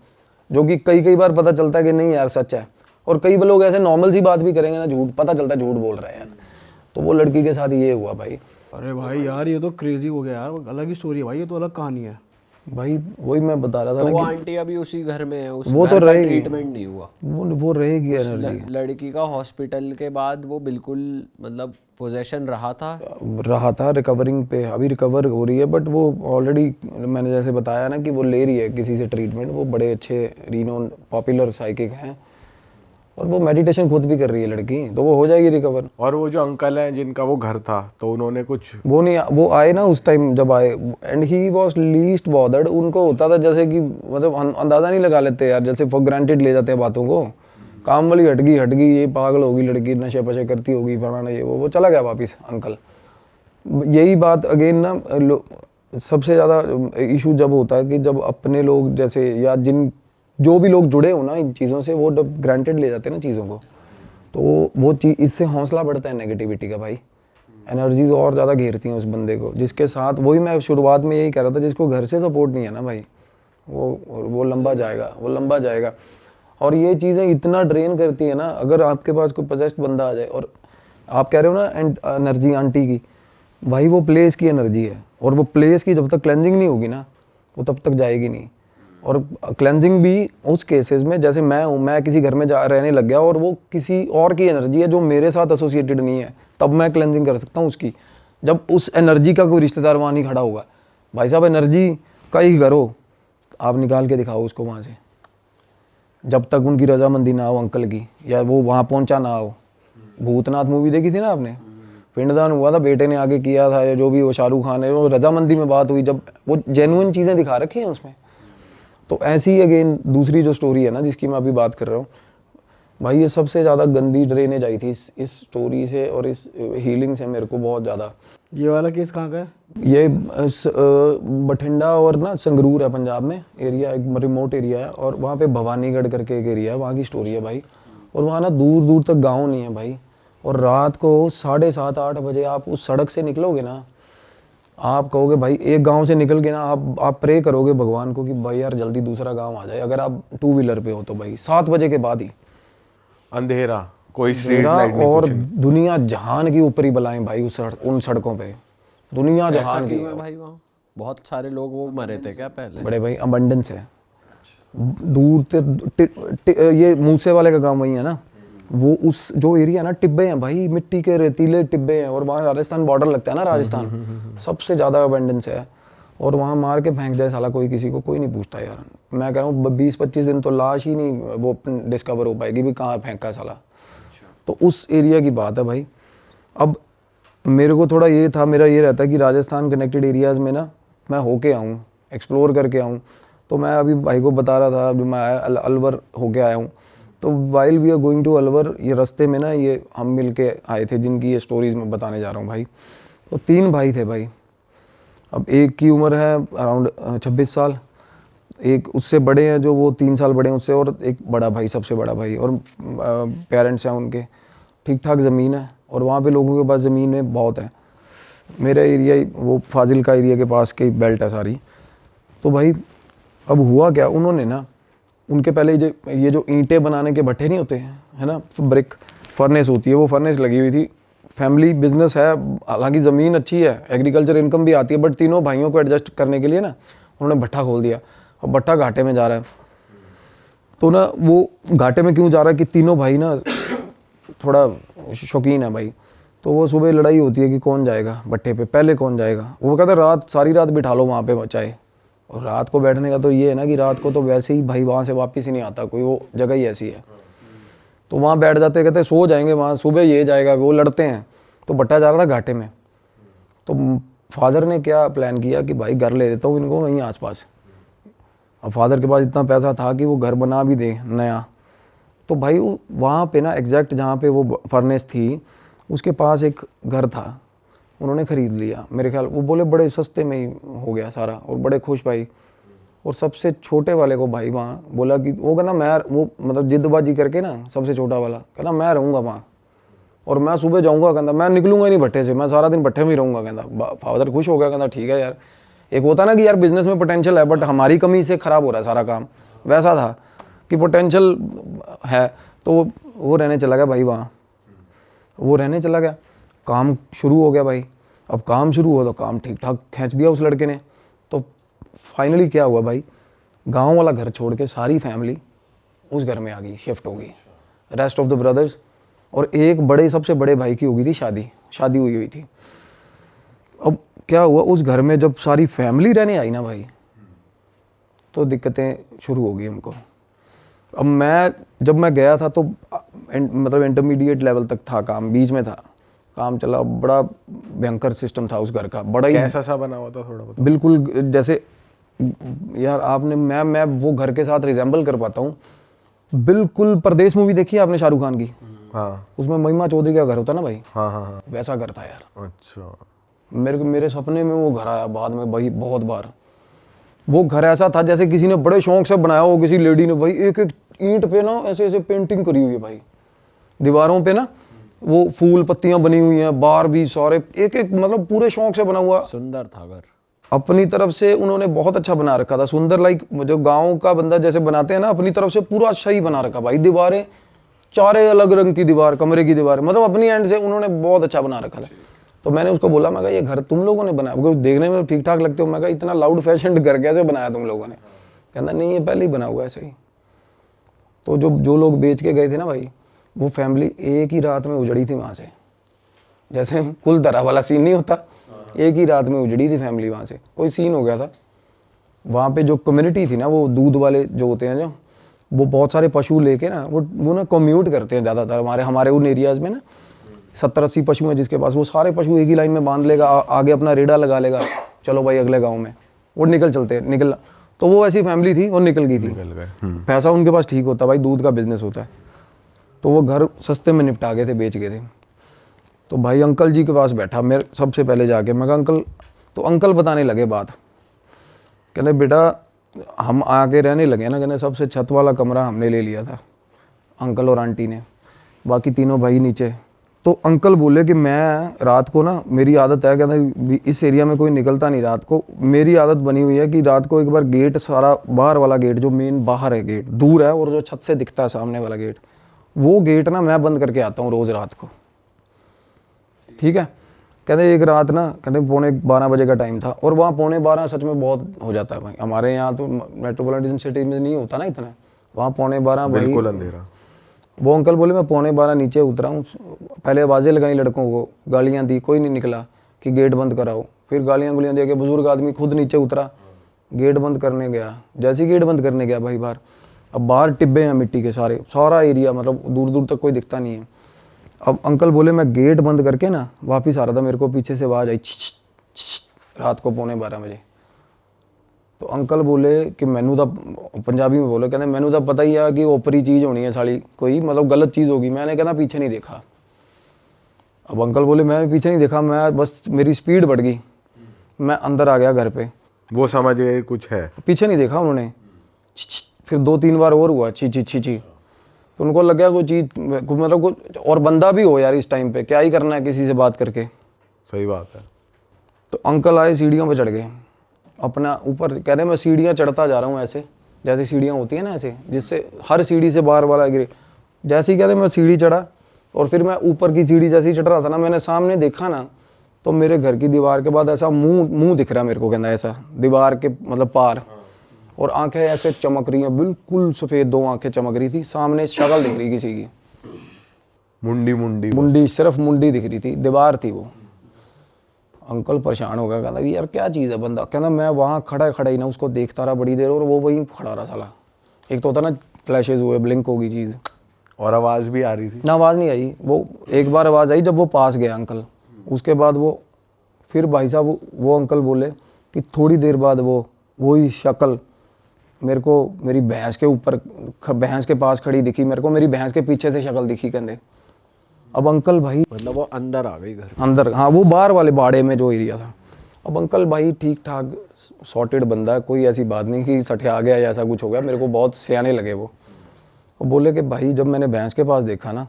[SPEAKER 1] जो कि कई बार पता चलता है कि नहीं यार सच है। और कई लोग ऐसे नॉर्मल सी बात भी करेंगे ना, झूठ पता चलता है झूठ बोल रहा है यार। तो वो लड़की के साथ ये हुआ भाई।
[SPEAKER 2] अरे भाई यार ये तो क्रेजी हो गया यार, वो अलग ही स्टोरी है भाई, ये तो अलग कहानी है
[SPEAKER 1] भाई। वही मैं बता रहा था
[SPEAKER 4] तो
[SPEAKER 1] ना
[SPEAKER 4] वो
[SPEAKER 1] कि
[SPEAKER 4] आंटी अभी उसी घर में है, उस
[SPEAKER 1] वो
[SPEAKER 4] घर
[SPEAKER 1] तो
[SPEAKER 4] का
[SPEAKER 1] रहेगी,
[SPEAKER 4] ट्रीटमेंट नहीं हुआ,
[SPEAKER 1] वो रहेगी एनर्जी।
[SPEAKER 4] लड़की का हॉस्पिटल के बाद वो बिल्कुल मतलब पोजेशन रहा था
[SPEAKER 1] रिकवरिंग पे, अभी रिकवर हो रही है, बट वो ऑलरेडी मैंने जैसे बताया ना कि वो ले रही है किसी से ट्रीटमेंट। वो बड़े अच्छे रीनोन पॉपुलर साइकिक हैं, और वो मेडिटेशन खुद भी कर रही है लड़की, तो वो हो जाएगी रिकवर।
[SPEAKER 3] और वो जो अंकल हैं जिनका वो घर था, तो उन्होंने कुछ
[SPEAKER 1] वो आए ना उस टाइम जब आए, and he was least bothered. उनको होता था जैसे कि मतलब अंदाज़ा नहीं लगा लेते यार, जैसे फॉर ग्रांटेड ले जाते हैं बातों को। काम वाली हट गई, ये पागल होगी लड़की, नशे पशे करती होगी, फलाना ये वो चला गया वापस अंकल। यही बात अगेन ना, सबसे ज़्यादा इशू जब होता है कि जब अपने लोग जैसे, या जो भी लोग जुड़े हो ना इन चीज़ों से, वो जब ग्रांटेड ले जाते हैं ना चीज़ों को, तो वो चीज़, इससे हौसला बढ़ता है नेगेटिविटी का भाई। एनर्जीज और ज़्यादा घेरती हैं उस बंदे को, जिसके साथ, वही मैं शुरुआत में यही कह रहा था, जिसको घर से सपोर्ट नहीं है ना भाई, वो लंबा जाएगा। और ये चीज़ें इतना ड्रेन करती है ना, अगर आपके पास कोई पोजेस्ड बंदा आ जाए, और आप कह रहे हो ना एनर्जी आंटी की, भाई वो प्लेस की एनर्जी है, और वो प्लेस की जब तक क्लेंजिंग नहीं होगी ना, वो तब तक जाएगी नहीं। और क्लेंजिंग भी उस केसेस में, जैसे मैं किसी घर में रहने लग गया, और वो किसी और की एनर्जी है जो मेरे साथ एसोसिएटेड नहीं है, तब मैं क्लेंजिंग कर सकता हूँ उसकी, जब उस एनर्जी का कोई रिश्तेदार वहाँ नहीं खड़ा होगा। भाई साहब एनर्जी का ही घर हो, आप निकाल के दिखाओ उसको वहाँ से, जब तक उनकी रजामंदी ना हो अंकल की, या वो वहाँ पहुँचा ना हो। भूतनाथ मूवी देखी थी ना आपने, पिंडदान हुआ था, बेटे ने आगे किया था, जो भी वो शाहरुख खान है, वो रजामंदी में बात हुई, जब वो जेन्युइन चीज़ें दिखा रखी हैं उसमें। तो ऐसी ही अगेन दूसरी जो स्टोरी है ना जिसकी मैं अभी बात कर रहा हूँ भाई, ये सबसे ज़्यादा गंदी ड्रेनेज आई थी इस स्टोरी से और इस हीलिंग से मेरे को बहुत ज़्यादा।
[SPEAKER 2] ये वाला केस कहाँ का है?
[SPEAKER 1] ये बठिंडा और ना संगरूर है पंजाब में एरिया, एक रिमोट एरिया है, और वहाँ पे भवानीगढ़ करके एक एरिया है, वहाँ की स्टोरी है भाई। और वहाँ ना दूर दूर तक गाँव नहीं है भाई, और रात को 7:30-8 बजे आप उस सड़क से निकलोगे ना, आप कहोगे भाई, एक गांव से निकल के ना आप प्रे करोगे भगवान को कि भाई यार जल्दी दूसरा गांव आ जाए, अगर आप 2 व्हीलर पे हो तो भाई 7 बजे के बाद ही
[SPEAKER 3] अंधेरा, कोई स्ट्रीट लाइट नहीं,
[SPEAKER 1] और दुनिया जहान की ऊपरी बलाएं भाई उन सड़कों पे, दुनिया जहान की
[SPEAKER 4] भाई। वहाँ बहुत सारे लोग वो मरे थे क्या पहले?
[SPEAKER 1] बड़े भाई अबंडेंस है, दूर से ये मूसे वाले का गाँव वही है ना, वो उस जो एरिया ना टिब्बे हैं भाई, मिट्टी के रेतीले टिब्बे हैं, और वहाँ राजस्थान बॉर्डर लगता है ना, राजस्थान सबसे ज़्यादा अबंडेंस है, और वहाँ मार के फेंक जाए साला कोई, किसी को कोई नहीं पूछता यार। मैं कह रहा हूँ 20-25 दिन तो लाश ही नहीं वो डिस्कवर हो पाएगी भी कहाँ फेंका साला। तो उस एरिया की बात है भाई। अब मेरे को थोड़ा ये था, मेरा ये रहता है कि राजस्थान कनेक्टेड एरियाज़ में ना मैं होके आऊँ, एक्सप्लोर करके आऊँ। तो मैं अभी भाई को बता रहा था, जो मैं अलवर होके आया हूँ, तो while we are going to Alwar, ये रास्ते में ना ये हम मिल के आए थे, जिनकी ये स्टोरीज़ मैं बताने जा रहा हूँ भाई। तो 3 भाई थे भाई। अब एक की उम्र है अराउंड 26 साल, एक उससे बड़े हैं जो वो 3 साल बड़े हैं उससे, और एक बड़ा भाई, सबसे बड़ा भाई, और पेरेंट्स हैं उनके, ठीक ठाक ज़मीन है, और वहाँ पे लोगों के पास ज़मीनें बहुत है। मेरा एरिया वो फाजिल का एरिया के पास की बेल्ट है सारी। तो भाई अब हुआ क्या, उन्होंने ना उनके पहले ये जो ईंटें बनाने के भट्टे नहीं होते हैं, है ना, ब्रिक फर्नेस होती है, वो फर्नेस लगी हुई थी। फैमिली बिजनेस है, हालांकि ज़मीन अच्छी है, एग्रीकल्चर इनकम भी आती है, बट तीनों भाइयों को एडजस्ट करने के लिए ना उन्होंने भट्टा खोल दिया, और भट्टा घाटे में जा रहा है। तो ना वो घाटे में क्यों जा रहा है कि तीनों भाई ना थोड़ा शौकीन है भाई। तो वो सुबह लड़ाई होती है कि कौन जाएगा भट्टे पे, पहले कौन जाएगा। वो कहता है सारी रात बिठा लो वहाँ पे बचाए। और रात को बैठने का तो ये है ना कि रात को तो वैसे ही भाई वहाँ से वापस ही नहीं आता कोई, वो जगह ही ऐसी है। तो वहाँ बैठ जाते, कहते सो जाएंगे वहाँ, सुबह ये जाएगा, वो लड़ते हैं। तो बट्टा जा रहा था घाटे में। तो फादर ने क्या प्लान किया कि भाई घर ले देता हूँ इनको वहीं आसपास। अब फादर के पास इतना पैसा था कि वो घर बना भी दे नया। तो भाई वहाँ पे ना एग्जैक्ट जहाँ पे वो फर्नेस थी उसके पास एक घर था, उन्होंने ख़रीद लिया मेरे ख्याल। वो बोले बड़े सस्ते में ही हो गया सारा और बड़े खुश भाई। और सबसे छोटे वाले को भाई वहाँ बोला कि वो कहना मैं, वो मतलब जिद्दबाजी करके ना सबसे छोटा वाला कहना मैं रहूँगा वहाँ और मैं सुबह जाऊँगा, कहता मैं निकलूँगा नहीं भट्टे से, मैं सारा दिन भट्टे में ही रहूँगा। कहता फादर खुश हो गया, कहता ठीक है यार। एक होता ना कि यार बिजनेस में पोटेंशियल है बट हमारी कमी से ख़राब हो रहा है सारा काम, वैसा था कि पोटेंशियल है। तो वो रहने चला गया भाई वहाँ, वो रहने चला गया। काम शुरू हो गया भाई। अब काम शुरू हुआ तो काम ठीक ठाक खींच दिया उस लड़के ने। तो फाइनली क्या हुआ भाई, गांव वाला घर छोड़ के सारी फैमिली उस घर में आ गई, शिफ्ट हो गई, रेस्ट ऑफ द ब्रदर्स। और एक बड़े सबसे बड़े भाई की हो गई थी शादी हुई थी। अब क्या हुआ उस घर में जब सारी फैमिली रहने आई ना भाई, तो दिक्कतें शुरू हो गई हमको। अब जब मैं गया था तो मतलब इंटरमीडिएट लेवल तक था काम, बीच में था काम चला। बड़ा भयंकर सिस्टम था उस घर का, बड़ा ही
[SPEAKER 3] कैसा सा बना हुआ था थोड़ा बहुत?
[SPEAKER 1] बिल्कुल जैसे यार आपने मैं वो घर के साथ रिजेंबल कर पाता हूँ बिल्कुल। परदेश मूवी देखी है आपने शाहरुख खान की?
[SPEAKER 3] हाँ।
[SPEAKER 1] उसमें महिमा चौधरी का घर होता ना भाई,
[SPEAKER 3] हाँ हाँ हाँ।
[SPEAKER 1] वैसा घर था यार।
[SPEAKER 3] अच्छा।
[SPEAKER 1] मेरे सपने में वो घर आया बाद में भाई बहुत बार। वो घर ऐसा था जैसे किसी ने बड़े शौक से बनाया हो, किसी लेडी ने भाई। एक एक ईंट पे ना ऐसे ऐसे पेंटिंग करी हुई है भाई, दीवारों पे ना वो फूल पत्तियां बनी हुई हैं, बार भी सारे एक एक मतलब पूरे शौक से बना हुआ।
[SPEAKER 4] सुंदर था घर,
[SPEAKER 1] अपनी तरफ से उन्होंने बहुत अच्छा बना रखा था, सुंदर। लाइक जो गांव का बंदा जैसे बनाते हैं ना, अपनी तरफ से पूरा अच्छा ही बना रखा भाई। दीवारें चारे अलग रंग की दीवार, कमरे की दीवार, मतलब अपनी एंड से उन्होंने बहुत अच्छा बना रखा था। तो मैंने उसको बोला, मैं कहा ये घर तुम लोगों ने बनाया? क्योंकि देखने में ठीक ठाक लगते हो। मैं कहा इतना लाउड फैशन घर कैसे बनाया तुम लोगों ने? कहता नहीं ये पहले ही बना हुआ है ऐसे ही। तो जो लोग बेच के गए थे ना भाई, वो फैमिली एक ही रात में उजड़ी थी वहाँ से। जैसे कुल तरह वाला सीन नहीं होता, एक ही रात में उजड़ी थी फैमिली वहाँ से। कोई सीन हो गया था वहाँ पे। जो कम्युनिटी थी ना, वो दूध वाले जो होते हैं, जो वो बहुत सारे पशु लेके ना वो ना कम्यूट करते हैं ज़्यादातर हमारे उन एरियाज़ में ना। 70-80 पशु हैं जिसके पास, वो सारे पशु एक ही लाइन में बांध लेगा, आगे अपना रेड़ा लगा लेगा, चलो भाई अगले गाँव में। वो निकल तो वो ऐसी फैमिली थी और निकल गई थी। पैसा उनके पास ठीक होता भाई, दूध का बिजनेस होता है। तो वो घर सस्ते में निपटा गए थे, बेच गए थे। तो भाई अंकल जी के पास बैठा मेरे सबसे पहले जाके। मैं कहा अंकल, तो अंकल बताने लगे बात। कहने बेटा हम आके रहने लगे ना, कहने सबसे छत वाला कमरा हमने ले लिया था, अंकल और आंटी ने, बाकी तीनों भाई नीचे। तो अंकल बोले कि मैं रात को ना, मेरी आदत है, कहते इस एरिया में कोई निकलता नहीं रात को, मेरी आदत बनी हुई है कि रात को एक बार गेट, सारा बाहर वाला गेट जो मेन बाहर है, गेट दूर है और जो छत से दिखता है सामने वाला गेट, वो गेट ना मैं बंद करके आता हूँ रोज़ रात को। ठीक है। कहते एक रात ना, कहते 11:45 बजे का टाइम था, और वहाँ 11:45 सच में बहुत हो जाता है भाई। हमारे यहाँ तो मेट्रोपॉलिटन सिटी में नहीं होता ना इतना, वहाँ 11:45 भाई
[SPEAKER 3] बिल्कुल अंधेरा।
[SPEAKER 1] वो अंकल बोले मैं 11:45 नीचे उतरा हूँ, पहले आवाज़ें लगाई लड़कों को, गालियाँ दी, कोई नहीं निकला कि गेट बंद कराओ। फिर गालियाँ गुलियाँ दे के बुजुर्ग आदमी खुद नीचे उतरा, गेट बंद करने गया। जैसे ही गेट बंद करने गया भाई बाहर, अब बाहर टिब्बे हैं मिट्टी के सारा एरिया, मतलब दूर दूर तक कोई दिखता नहीं है। अब अंकल बोले मैं गेट बंद करके ना वापस आ रहा था, मेरे को पीछे से आवाज़ आई रात को 11:45 बजे। तो अंकल बोले कि मैनू तो पंजाबी में बोले, कहते मैनू तो पता ही है कि ओपरी चीज़ होनी है साली, कोई मतलब गलत चीज़ होगी। मैंने कहना पीछे नहीं देखा। अब अंकल बोले मैं पीछे नहीं देखा, मैं बस मेरी स्पीड बढ़ गई, मैं अंदर आ गया घर पे।
[SPEAKER 3] वो समझ गए कुछ है,
[SPEAKER 1] पीछे नहीं देखा उन्होंने। फिर 2-3 बार और हुआ छी। तो उनको लग गया कोई चीज़, मतलब कुछ और बंदा भी हो यार इस टाइम पे, क्या ही करना है किसी से बात करके।
[SPEAKER 3] सही बात है।
[SPEAKER 1] तो अंकल आए, सीढ़ियों पे चढ़ गए अपना ऊपर। कह रहे मैं सीढ़ियाँ चढ़ता जा रहा हूँ ऐसे, जैसे सीढ़ियाँ होती हैं ना ऐसे, जिससे हर सीढ़ी से बाहर वाला गिरे। जैसे ही कह रहे मैं सीढ़ी चढ़ा, और फिर मैं ऊपर की सीढ़ी जैसे ही चढ़ रहा था ना, मैंने सामने देखा ना, तो मेरे घर की दीवार के बाद ऐसा मुंह दिख रहा मेरे को, कहना ऐसा दीवार के मतलब पार, और आंखें ऐसे चमक रही हैं, बिल्कुल सफ़ेद 2 आंखें चमक रही थी। सामने शक्ल दिख रही किसी की, मुंडी सिर्फ मुंडी दिख रही थी, दीवार थी वो। अंकल परेशान हो गया, कहता यार क्या चीज़ है बंदा। कहना मैं वहाँ खड़ा ही ना उसको देखता रहा बड़ी देर, और वो वहीं खड़ा रहा साला। एक तो होता ना फ्लैशेज हुए, ब्लिंक होगी चीज़,
[SPEAKER 3] और आवाज़ भी आ रही थी
[SPEAKER 1] ना, आवाज़ नहीं आई। वो एक बार आवाज़ आई जब वो पास गया अंकल, उसके बाद वो फिर भाई साहब वो अंकल बोले कि थोड़ी देर बाद वही शक्ल मेरे को मेरी भैंस के ऊपर भैंस के पास खड़ी दिखी, मेरे को मेरी भैंस के पीछे से शक्ल दिखी कहते। अब अंकल भाई
[SPEAKER 4] मतलब वो अंदर आ गई घर।
[SPEAKER 1] अंदर, हाँ वो बाहर वाले बाड़े में जो एरिया था। अब अंकल भाई ठीक ठाक सॉर्टेड बंदा है, कोई ऐसी बात नहीं कि सठे आ गया या ऐसा कुछ हो गया, मेरे को बहुत सियाने लगे वो बोले कि भाई जब मैंने भैंस के पास देखा ना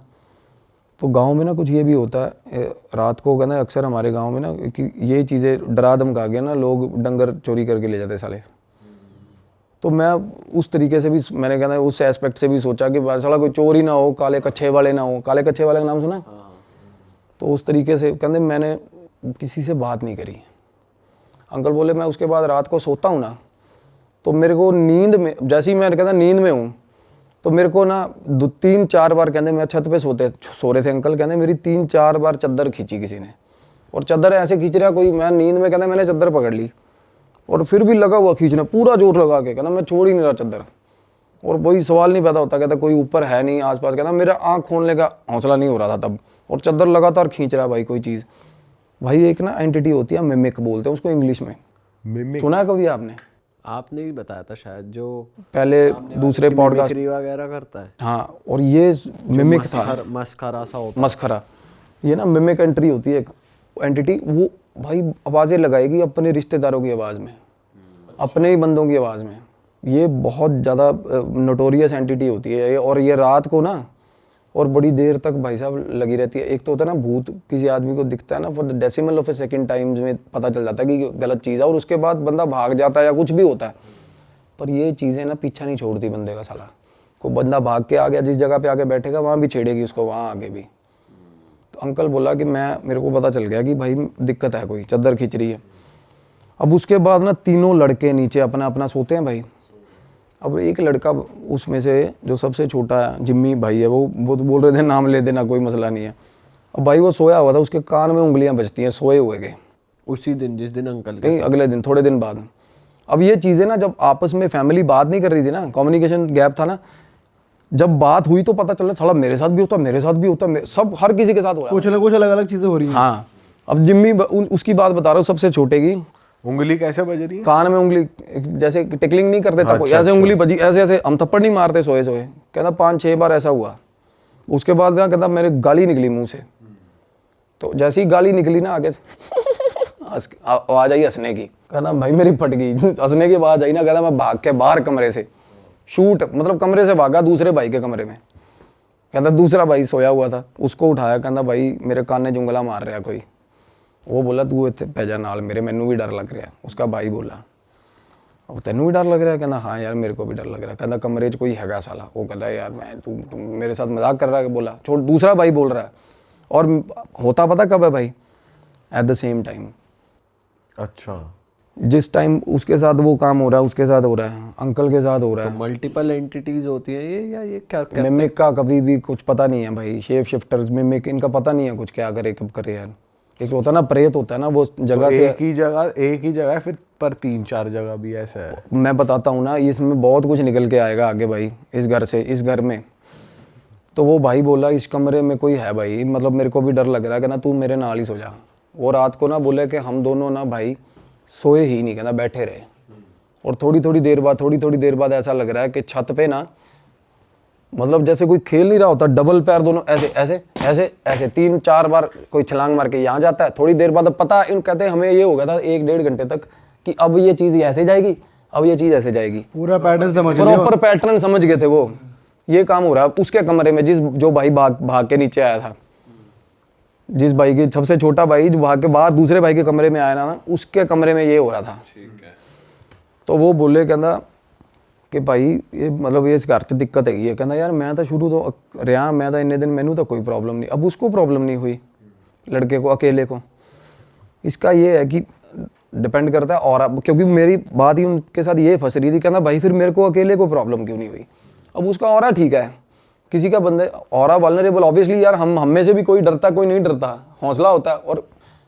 [SPEAKER 1] तो गांव में ना कुछ ये भी होता है रात को कहना अक्सर हमारे गांव में ना कि ये चीज़ें डरा धमका के ना लोग डंगर चोरी करके ले जाते साले। तो मैं उस तरीके से भी मैंने कहना उस एस्पेक्ट से भी सोचा कि साला कोई चोरी ना हो, काले कच्छे वाले ना हो। काले कच्छे वाले का नाम सुना? तो उस तरीके से कहते मैंने किसी से बात नहीं करी। अंकल बोले मैं उसके बाद रात को सोता हूँ ना तो मेरे को नींद में, जैसे ही मैं कहता नींद में हूँ तो मेरे को ना 3-4 बार कहते मैं छत पे सो रहे थे अंकल, कहते मेरी 3-4 बार चादर खींची किसी ने, और चादर ऐसे खींच रहा कोई, मैं नींद में कहते मैंने चादर पकड़ ली और फिर भी लगा हुआ खींचना पूरा जोर लगा के, कहना मैं छोड़ ही नहीं रहा चादर। और वही सवाल नहीं पैदा होता, कहता कोई ऊपर है नहीं आसपास, कहता मेरा आँख खोलने का हौसला नहीं हो रहा था तब, और चादर लगातार खींच रहा भाई कोई चीज़। भाई एक ना एंटिटी होती है, मिमिक बोलते हैं उसको इंग्लिश में,
[SPEAKER 3] मिमिक
[SPEAKER 1] सुना है कभी आपने?
[SPEAKER 4] आपने ही बताया था शायद, जो
[SPEAKER 1] पहले दूसरे पॉडकास्ट
[SPEAKER 4] मिमिक्री वगैरह करता है।
[SPEAKER 1] हाँ, और ये मिमिक था,
[SPEAKER 4] मस्खरा सा होता
[SPEAKER 1] मस्खरा। ये ना मिमिक एंट्री होती है, एंटिटी वो भाई आवाज़ें लगाएगी अपने रिश्तेदारों की आवाज़ में, अपने ही बंदों की आवाज़ में। ये बहुत ज़्यादा नोटोरियस एंटिटी होती है, और ये रात को ना और बड़ी देर तक भाई साहब लगी रहती है। एक तो होता है ना भूत किसी आदमी को दिखता है ना, for the decimal of A second times में पता चल जाता है कि गलत चीज़ है, और उसके बाद बंदा भाग जाता है या कुछ भी होता है। पर ये चीज़ें ना पीछा नहीं छोड़ती बंदे का साला। कोई बंदा भाग के आ गया, जिस जगह पे आके बैठेगा वहाँ भी छेड़ेगी उसको, वहाँ आगे भी। तो अंकल बोला कि मेरे को पता चल गया कि भाई दिक्कत है, कोई चादर खींच रही है। अब उसके बाद ना तीनों लड़के नीचे अपना अपना सोते हैं भाई। अब एक लड़का उसमें से जो सबसे छोटा है, जिम्मी भाई है, वो तो बोल रहे थे नाम ले देना, कोई मसला नहीं है। अब भाई वो सोया हुआ था, उसके कान में उंगलियां बजती हैं सोए हुए के,
[SPEAKER 4] उसी दिन जिस दिन अंकल
[SPEAKER 1] नहीं अगले दिन, थोड़े दिन बाद। अब ये चीज़ें ना जब आपस में फैमिली बात नहीं कर रही थी ना, कम्युनिकेशन गैप था ना, जब बात हुई तो पता चला थोड़ा मेरे साथ भी होता, मेरे साथ भी होता, सब हर किसी के साथ हो रहा है,
[SPEAKER 2] कुछ ना कुछ अलग अलग चीज़ें हो रही हैं।
[SPEAKER 1] हाँ। अब जिम्मी उसकी बात बता रहा हूँ, सबसे छोटे की
[SPEAKER 3] उंगली कैसे बज रही है?
[SPEAKER 1] कान में उंगली, जैसे टिकलिंग नहीं करते था कोई, ऐसे उंगली बजी, ऐसे ऐसे। हम थप्पड़ नहीं मारते सोए सोए, कहता 5-6 बार ऐसा हुआ। उसके बाद ना कहता मेरे गाली निकली मुंह से, तो जैसे ही गाली निकली ना आगे से आवाज आई हंसने की, कहता भाई मेरी फट गई। हंसने की आवाज आई ना, कहता मैं भाग के बाहर कमरे से शूट, मतलब कमरे से भागा दूसरे भाई के कमरे में। कहता दूसरा भाई सोया हुआ था, उसको उठाया, कहता भाई मेरे कान ने उंगला मार रहा कोई। वो बोला तू इतने पै जा नाल मेरे, मैनू भी डर लग रहा है। उसका भाई बोला अब तेनू भी डर लग रहा है? कहना हाँ यार मेरे को भी डर लग रहा है। कहना कमरे 'च कोई हैगा साला। वो कहता यार मैं तू मेरे साथ मजाक कर रहा है। बोला छोड़, दूसरा भाई बोल रहा है। और होता पता कब है भाई? At the same time.
[SPEAKER 3] अच्छा,
[SPEAKER 1] जिस टाइम उसके साथ वो काम हो रहा है उसके साथ हो रहा है, अंकल के साथ हो रहा है।
[SPEAKER 4] मल्टीपल एंटिटीज होती हैं ये, या ये क्या
[SPEAKER 1] मिमिक का कभी भी कुछ पता नहीं है भाई। शेप शिफ्टर्स, मिमिक, इनका पता नहीं है कुछ क्या करे कब करे यार। एक होता है ना प्रेत होता है ना, वो जगह से
[SPEAKER 3] एक ही जगह है फिर, पर 3-4 जगह भी ऐसा है।
[SPEAKER 1] मैं बताता हूँ ना, इसमें बहुत कुछ निकल के आएगा आगे भाई। इस घर से, इस घर में तो वो भाई बोला इस कमरे में कोई है भाई, मतलब मेरे को भी डर लग रहा है। कहना तू मेरे नाल ही सो जा। वो रात को ना बोले कि हम दोनों ना भाई सोए ही नहीं, कहना बैठे रहे। और थोड़ी थोड़ी देर बाद ऐसा लग रहा है कि छत पे ना, मतलब जैसे कोई खेल नहीं रहा होता, डबल पैर दोनों ऐसे ऐसे ऐसे ऐसे 3-4 बार कोई छलांग मार के यहाँ जाता है। थोड़ी देर बाद अब पता इन कहते हैं हमें ये हो गया था 1-1.5 घंटे तक कि अब ये चीज़ ऐसे जाएगी, अब ये चीज़ ऐसे जाएगी।
[SPEAKER 2] पूरा पैटर्न समझ लिया,
[SPEAKER 1] प्रॉपर पैटर्न समझ गए थे वो। ये काम हो रहा है उसके कमरे में, जो भाई भाग के नीचे आया था, जिस भाई की सबसे छोटा भाई जो भाग के बाहर दूसरे भाई के कमरे में आया ना, उसके कमरे में ये हो रहा था। तो वो बोले कहना कि भाई ये मतलब ये इस घर 'ਚ दिक्कत है। कहना यार मैं तो शुरू तो रहा, मैं तो इन्ने दिन मैनू तो कोई प्रॉब्लम नहीं। अब उसको प्रॉब्लम नहीं हुई, लड़के को, अकेले को। इसका ये है कि डिपेंड करता है, और क्योंकि मेरी बात ही उनके साथ ये फंस रही थी। कहना भाई फिर मेरे को अकेले को प्रॉब्लम क्यों नहीं हुई? अब उसका ऑरा ठीक है, किसी का बंदे ऑरा वल्नरेबल, ऑब्वियसली यार हम में से भी कोई डरता कोई नहीं डरता, हौसला होता है। और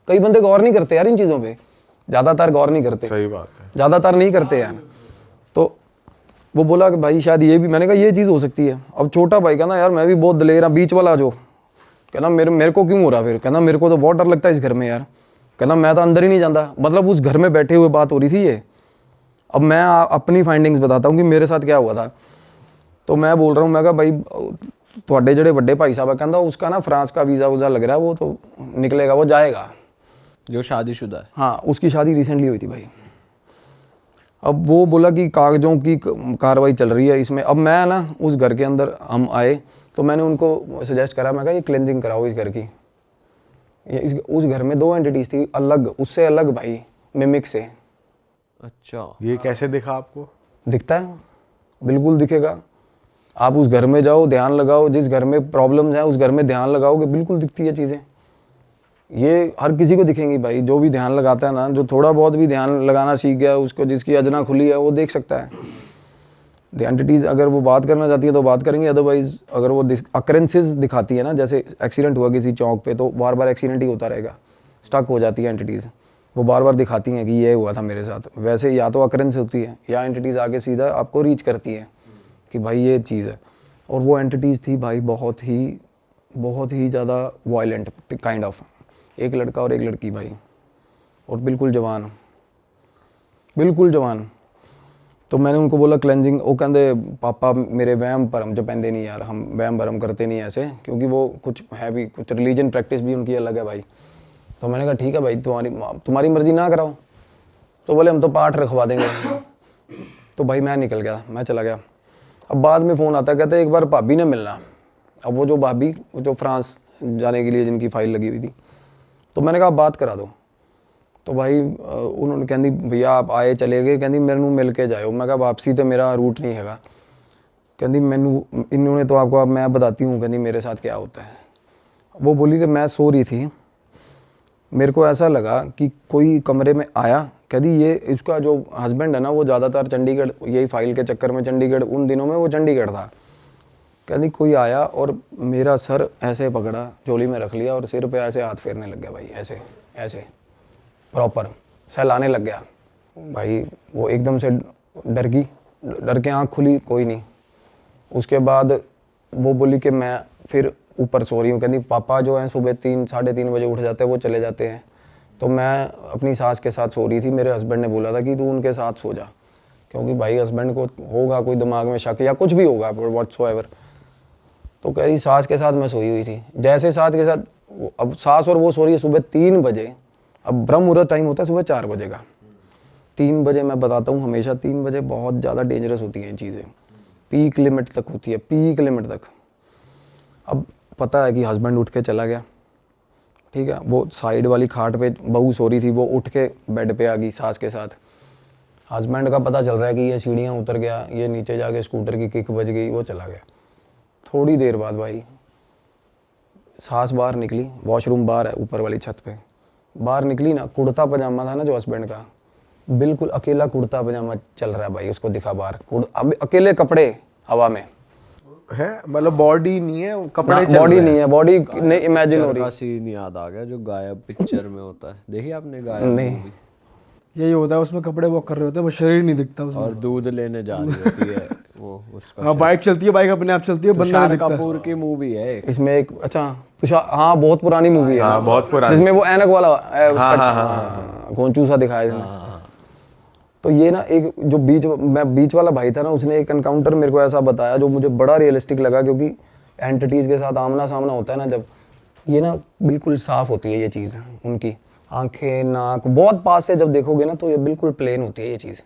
[SPEAKER 1] कई बंदे गौर नहीं करते यार इन चीज़ों पे, ज़्यादातर गौर नहीं करते।
[SPEAKER 3] सही बात है,
[SPEAKER 1] ज़्यादातर नहीं करते यार। तो वो बोला कि भाई शायद ये भी, मैंने कहा ये चीज़ हो सकती है। अब छोटा भाई कहना यार मैं भी बहुत दलेर हूँ, बीच वाला जो कहना मेरे को क्यों हो रहा फिर, कहना मेरे को तो बहुत डर लगता है इस घर में यार, कहना मैं तो अंदर ही नहीं जाता। मतलब उस घर में बैठे हुए बात हो रही थी ये। अब मैं अपनी फाइंडिंग्स बताता हूँ कि मेरे साथ क्या हुआ था। तो मैं बोल रहा हूँ, मैं कहा भाई थोड़े जड़े बड़े भाई साहब कहता उसका ना फ्रांस का वीज़ा वूज़ा लग रहा है, वो तो निकलेगा, वो जाएगा।
[SPEAKER 4] जो शादीशुदा है।
[SPEAKER 1] हाँ, उसकी शादी रिसेंटली हुई थी भाई। अब वो बोला कि कागजों की कार्रवाई चल रही है इसमें। अब मैं ना उस घर के अंदर हम आए तो मैंने उनको सजेस्ट करा, मैं कहा ये क्लेंजिंग कराओ इस घर की। उस घर में 2 एंटिटीज थी अलग, उससे अलग भाई, मिमिक से।
[SPEAKER 4] अच्छा,
[SPEAKER 3] ये कैसे दिखा आपको?
[SPEAKER 1] दिखता है, बिल्कुल दिखेगा। आप उस घर में जाओ, ध्यान लगाओ, जिस घर में प्रॉब्लम्स हैं उस घर में ध्यान लगाओगे, बिल्कुल दिखती है चीज़ें। ये हर किसी को दिखेंगी भाई, जो भी ध्यान लगाता है ना, जो थोड़ा बहुत भी ध्यान लगाना सीख गया उसको, जिसकी अजना खुली है वो देख सकता है। द एंटिटीज़ अगर वो बात करना चाहती है तो बात करेंगे, अदरवाइज अगर वो अकरेंसेस दिखाती है ना, जैसे एक्सीडेंट हुआ किसी चौक पे तो बार बार एक्सीडेंट ही होता रहेगा, स्टक हो जाती है एंटिटीज़, वो बार बार दिखाती हैं कि ये हुआ था मेरे साथ। वैसे या तो अकरेंस होती है या एंटिटीज़ आके सीधा आपको रीच करती है कि भाई ये चीज़ है। और वो एंटिटीज़ थी भाई बहुत ही ज़्यादा वायलेंट काइंड ऑफ, एक लड़का और एक लड़की भाई, और बिल्कुल जवान। तो मैंने उनको बोला क्लेंजिंग, वो कहते पापा मेरे वहम भरम च पैंदे नहीं यार, हम वहम भरम करते नहीं ऐसे, क्योंकि वो कुछ है भी, कुछ रिलीजन प्रैक्टिस भी उनकी अलग है भाई। तो मैंने कहा ठीक है भाई, तुम्हारी मर्जी ना कराओ। तो बोले हम तो पाठ रखवा देंगे। तो भाई मैं निकल गया, मैं चला गया। अब बाद में फ़ोन आता, कहते एक बार भाभी ने मिलना। अब वो जो भाभी जो फ्रांस जाने के लिए जिनकी फ़ाइल लगी हुई थी, तो मैंने कहा बात करा दो। तो भाई उन्होंने कहती भैया आप आए चले गए, कहती मेरे नू मिल के जाओ। मैं कहा वापसी तो मेरा रूट नहीं हैगा। कहती मैनू इन्होंने तो आपको, अब मैं बताती हूँ कहती मेरे साथ क्या होता है। वो बोली कि मैं सो रही थी, मेरे को ऐसा लगा कि कोई कमरे में आया। कहती ये इसका जो हस्बैंड है ना, वो ज़्यादातर चंडीगढ़, यही फाइल के चक्कर में चंडीगढ़, उन दिनों में वो चंडीगढ़ था। कहती कोई आया और मेरा सर ऐसे पकड़ा, झोली में रख लिया और सिर पे ऐसे हाथ फेरने लग गया भाई, ऐसे प्रॉपर सहलाने लग गया भाई। वो एकदम से डर के आँख खुली, कोई नहीं। उसके बाद वो बोली कि मैं फिर ऊपर सो रही हूँ। कहती पापा जो हैं सुबह 3-3:30 बजे उठ जाते हैं, वो चले जाते हैं। तो मैं अपनी सास के साथ सो रही थी। मेरे हस्बैंड ने बोला था कि तू उनके साथ सो जा, क्योंकि भाई हस्बैंड को होगा कोई दिमाग में शक या कुछ भी होगा व्हाटसोएवर। तो कह रही सास के साथ मैं सोई हुई थी। जैसे सास के साथ, अब सास और वो सो रही है सुबह 3 बजे। अब ब्रह्म मुहूर्त टाइम होता है सुबह 4 बजे का। 3 बजे मैं बताता हूँ, हमेशा 3 बजे बहुत ज़्यादा डेंजरस होती हैं चीज़ें, पीक लिमिट तक होती है, पीक लिमिट तक। अब पता है कि हस्बैंड उठ के चला गया, ठीक है। वो साइड वाली खाट पे बहू सो रही थी, वो उठ के बेड पे आ गई सास के साथ। हस्बैंड का पता चल रहा है कि ये सीढ़ियाँ उतर गया, ये नीचे जाके स्कूटर की किक बज गई, वो चला गया। थोड़ी देर बाद भाई सास बाहर निकली, वॉशरूम बाहर है ऊपर वाली छत पे, बाहर निकली ना, कुर्ता पजामा था ना जो हस्बैंड का, बिल्कुल अकेला कुर्ता पजामा चल रहा है भाई, उसको दिखा बाहर, अब अकेले कपड़े हवा में
[SPEAKER 3] है, मतलब बॉडी नहीं है, कपड़े चल
[SPEAKER 1] बॉडी
[SPEAKER 3] रहे
[SPEAKER 1] नहीं है, बॉडी नहीं इमेजिन हो रही
[SPEAKER 4] का सीन याद आ गया जो गायब पिक्चर में होता है, देखिए आपने गायब
[SPEAKER 1] नहीं।
[SPEAKER 4] movie?
[SPEAKER 2] यही होता है, उसमें कपड़े वॉक कर रहे होते हैं, वो शरीर नहीं दिखता उसमें।
[SPEAKER 4] और दूध लेने जा रही होती है वो उसका।
[SPEAKER 2] हाँ, बाइक चलती है, बाइक अपने आप चलती है, बंदा नहीं
[SPEAKER 4] तुषार
[SPEAKER 2] दिखता।
[SPEAKER 4] कपूर की मूवी है एक।
[SPEAKER 1] इसमें एक, अच्छा तुषार, हाँ बहुत पुरानी मूवी है,
[SPEAKER 3] हाँ, बहुत पुरानी।
[SPEAKER 1] जिसमें वो ऐनक वाला घोंचू सा दिखाया इसमें। तो ये ना एक जो बीच वाला भाई था ना, उसने एक एनकाउंटर मेरे को ऐसा बताया जो मुझे बड़ा रियलिस्टिक लगा, क्योंकि एंटिटीज़ के साथ आमना सामना होता है ना जब, ये ना बिल्कुल साफ़ होती है ये चीज़, उनकी आंखें नाक बहुत पास से जब देखोगे ना तो ये बिल्कुल प्लेन होती है ये चीज़,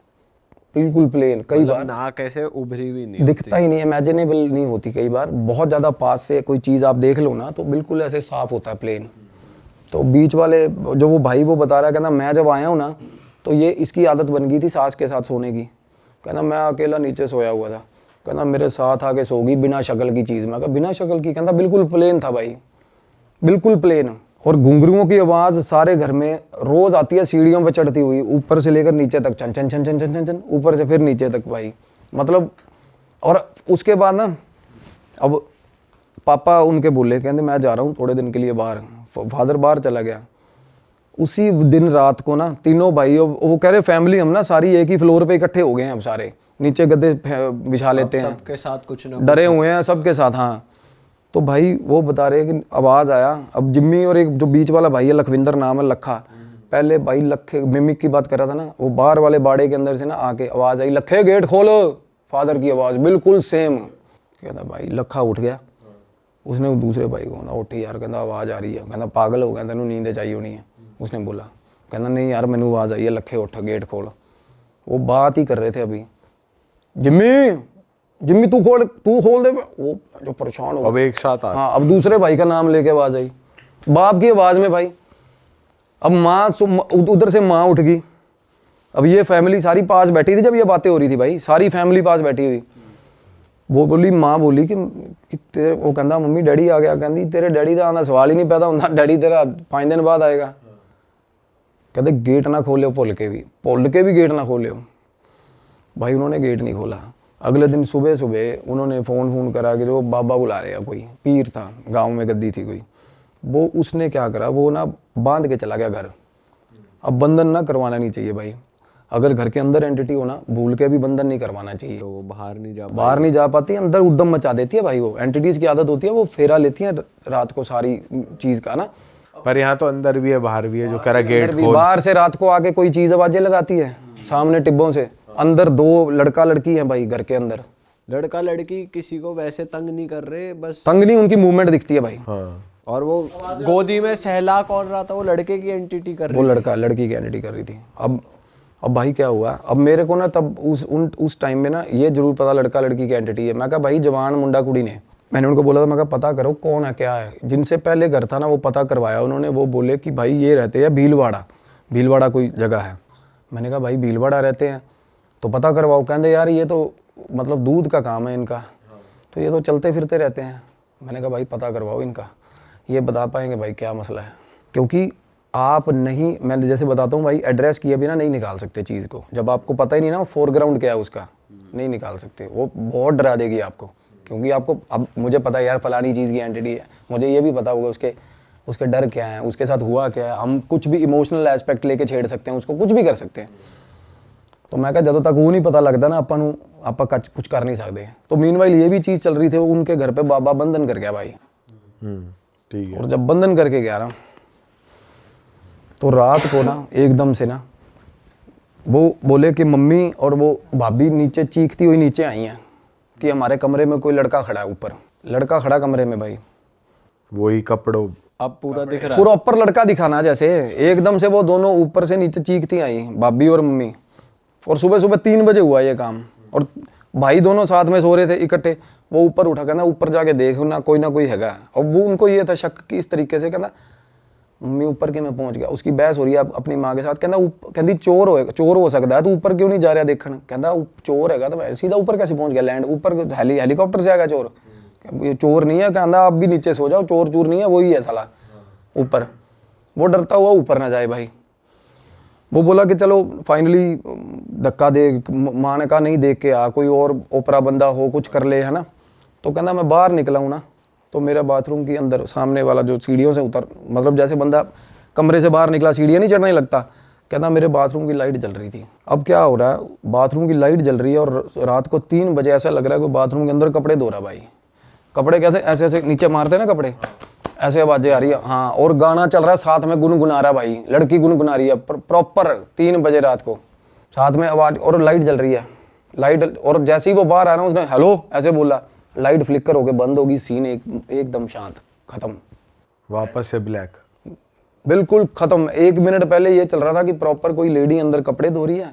[SPEAKER 1] बिल्कुल प्लेन। कई बार
[SPEAKER 4] नाक ऐसे उभरी भी नहीं
[SPEAKER 1] दिखता ही नहीं, इमेजिनेबल नहीं होती। कई बार बहुत ज़्यादा पास से कोई चीज़ आप देख लो ना तो बिल्कुल ऐसे साफ़ होता है, प्लेन। तो बीच वाले जो वो भाई वो बता रहा है, कहना मैं जब आया हूँ ना तो ये इसकी आदत बन गई थी सास के साथ सोने की। कहना मैं अकेला नीचे सोया हुआ था, कहना मेरे साथ आके सो गई बिना शक्ल की चीज़। मैं कहा बिना शक्ल की? कहता बिल्कुल प्लेन था भाई, बिल्कुल प्लेन। और घुंघरुओं की आवाज़ सारे घर में रोज़ आती है, सीढ़ियों पे चढ़ती हुई, ऊपर से लेकर नीचे तक, छन छन छन छन छन छन छन, ऊपर से फिर नीचे तक भाई, मतलब। और उसके बाद ना अब पापा उनके बोले, कहते मैं जा रहा हूँ थोड़े दिन के लिए बाहर। फादर बाहर चला गया। उसी दिन रात को ना तीनों भाई, वो कह रहे फैमिली हम ना सारी एक ही फ्लोर पे इकट्ठे हो गए हैं, अब सारे नीचे गद्दे बिछा लेते हैं,
[SPEAKER 4] सबके साथ कुछ ना
[SPEAKER 1] डरे हुए हैं सबके साथ। हाँ, तो भाई वो बता रहे हैं कि आवाज़ आया। अब जिम्मी और एक जो बीच वाला भाई है लखविंदर नाम है, लखा, पहले भाई लखे मिमिक की बात कर रहा था ना, वो बाहर वाले बाड़े के अंदर से ना आके आवाज़ आई, लखे गेट खोलो, फादर की आवाज़ बिल्कुल सेम। कहता भाई लखा उठ गया, उसने दूसरे भाई को कहना उठी यार, कहता आवाज़ आ रही है, कहता पागल हो गया, तेनों नींद चाहिए होनी है। उसने बोला, कहना नहीं यार मैंने आवाज़ आई है, लखे उठ गेट खोल। वो बात ही कर रहे थे अभी, जिम्मी जिम्मी तू खोल दे। वो जो परेशान हो
[SPEAKER 3] अब एक साथ आ
[SPEAKER 1] हाँ, अब दूसरे भाई का नाम लेके आवाज़ आई, बाप की आवाज़ में भाई। अब माँ उधर से माँ उठ गई। अब ये फैमिली सारी पास बैठी थी जब ये बातें हो रही थी भाई, सारी फैमिली पास बैठी हुई। वो बोली, माँ बोली कि तेरे, वो कहता मम्मी डैडी आ गया, कहती तेरे डैडी का आना सवाल ही नहीं पैदा होता, डैडी तेरा 5 दिन बाद आएगा। कहते गेट ना खोले, भुल के भी गेट ना खोले। भाई उन्होंने गेट नहीं खोला। अगले दिन सुबह सुबह उन्होंने फ़ोन करा कि वो बाबा बुला रहे हैं, कोई पीर था गांव में, गद्दी थी कोई। वो उसने क्या करा, वो ना बांध के चला गया घर। अब बंधन ना करवाना नहीं चाहिए भाई, अगर घर के अंदर एंटिटी हो ना, भूल के भी बंधन नहीं करवाना चाहिए।
[SPEAKER 4] तो वो बाहर नहीं जा
[SPEAKER 1] पाती, अंदर उद्यम मचा देती है भाई। वो एंटिटीज़ की आदत होती है, वो फेरा लेती है रात को सारी चीज़ का ना।
[SPEAKER 3] पर यहाँ तो अंदर भी है बाहर भी है, जो करा गेट खोल।
[SPEAKER 1] बाहर से रात को आके कोई चीज़ आवाज़ें लगाती है सामने टिब्बों से, अंदर 2 लड़का लड़की है भाई घर के अंदर।
[SPEAKER 4] लड़का लड़की किसी को वैसे तंग नहीं कर रहे, बस
[SPEAKER 1] तंग नहीं, उनकी मूवमेंट दिखती है भाई।
[SPEAKER 3] हाँ।
[SPEAKER 4] और वो गोदी में सहला कौन रहा था, वो लड़के की एंटिटी कर रही
[SPEAKER 1] वो लड़का लड़की की एंटिटी कर रही थी। अब भाई क्या हुआ, अब मेरे को ना तब उस टाइम में ना ये जरूर पता लड़का लड़की की एंटिटी है। मैं कहा भाई जवान मुंडा कुड़ी ने, मैंने उनको बोला था, मैं कहा पता करो कौन है क्या है। जिनसे पहले घर था ना वो पता करवाया उन्होंने, वो बोले कि भाई ये रहते हैं भीलवाड़ा कोई जगह है। मैंने कहा भाई भीलवाड़ा रहते हैं तो पता करवाओ। कहते यार ये तो मतलब दूध का काम है इनका, तो ये तो चलते फिरते रहते हैं। मैंने कहा भाई पता करवाओ इनका, ये बता पाएंगे भाई क्या मसला है। क्योंकि आप नहीं, मैं जैसे बताता हूँ भाई, एड्रेस किए बिना नहीं निकाल सकते चीज़ को। जब आपको पता ही नहीं ना फोरग्राउंड क्या है उसका, नहीं निकाल सकते। वो बहुत डरा देगी आपको, क्योंकि आपको अब मुझे पता है यार फलानी चीज़ की एंटिटी है, मुझे ये भी पता होगा उसके डर क्या है, उसके साथ हुआ क्या है। हम कुछ भी इमोशनल एस्पेक्ट लेके छेड़ सकते हैं उसको, कुछ भी कर सकते हैं। तो मैं कहा जब तक वो नहीं पता लगता ना आपा कुछ कर नहीं सकते। तो मीनवाइल ये भी चीज़ चल रही थी, उनके घर पे बाबा बंधन कर गया भाई।
[SPEAKER 3] ठीक है।
[SPEAKER 1] और जब बंधन करके गया ना, तो रात को ना एकदम से ना वो बोले कि मम्मी और वो भाभी नीचे चीखती हुई नीचे आई हैं कि हमारे कमरे में कोई लड़का खड़ा है, ऊपर लड़का खड़ा कमरे में भाई।
[SPEAKER 3] वही कपड़ों
[SPEAKER 4] अब पूरा दिख रहा है,
[SPEAKER 1] पूरा ऊपर लड़का दिखाना जैसे। एकदम से वो दोनों ऊपर से नीचे चीखती आई, भाभी और मम्मी। और सुबह 3 बजे हुआ ये काम, और भाई दोनों साथ में सो रहे थे इकट्ठे। वो ऊपर उठा, कहना ऊपर जाके देख ना कोई है। और वो उनको ये था शक कि इस तरीके से, कहना मम्मी ऊपर के मैं पहुंच गया। उसकी बहस हो रही है अपनी माँ के साथ। कहती चोर हो सकता है, तो ऊपर क्यों नहीं जा रहा देखने। कहता चोर है तो सीधा ऊपर कैसे पहुंच गया, लैंड ऊपर हेलीकॉप्टर से आ गया चोर। ये चोर नहीं है, कहता आप भी नीचे सो जाओ, चोर नहीं है, वही है साला ऊपर। वो डरता हुआ ऊपर ना जाए भाई। वो बोला कि चलो फाइनली धक्का दे, माँ ने कहा नहीं देख के आ, कोई और ओपरा बंदा हो कुछ कर ले, है ना। तो कहना मैं बाहर निकला हूँ ना, तो मेरा बाथरूम के अंदर सामने वाला जो सीढ़ियों से उतर, मतलब जैसे बंदा कमरे से बाहर निकला सीढ़ियाँ नहीं चढ़ने लगता, कहना मेरे बाथरूम की लाइट जल रही थी। अब क्या हो रहा है, बाथरूम की लाइट जल रही है और रात को 3 बजे ऐसा लग रहा है कि बाथरूम के अंदर कपड़े धो रहा भाई। कपड़े कैसे ऐसे नीचे मारते ना कपड़े, ऐसे आवाजें आ रही है। हाँ, और गाना चल रहा है साथ में, गुनगुना रहा भाई, लड़की गुनगुना रही है प्रॉपर 3 बजे रात को, साथ में आवाज, और लाइट जल रही है। लाइट, और जैसे ही वो बाहर आया ना, उसने हेलो ऐसे बोला, लाइट फ्लिकर होके बंद होगी, सीन एकदम शांत, खत्म,
[SPEAKER 3] वापस से ब्लैक,
[SPEAKER 1] बिल्कुल खत्म। 1 मिनट पहले ये चल रहा था कि प्रॉपर कोई लेडी अंदर कपड़े धो रही है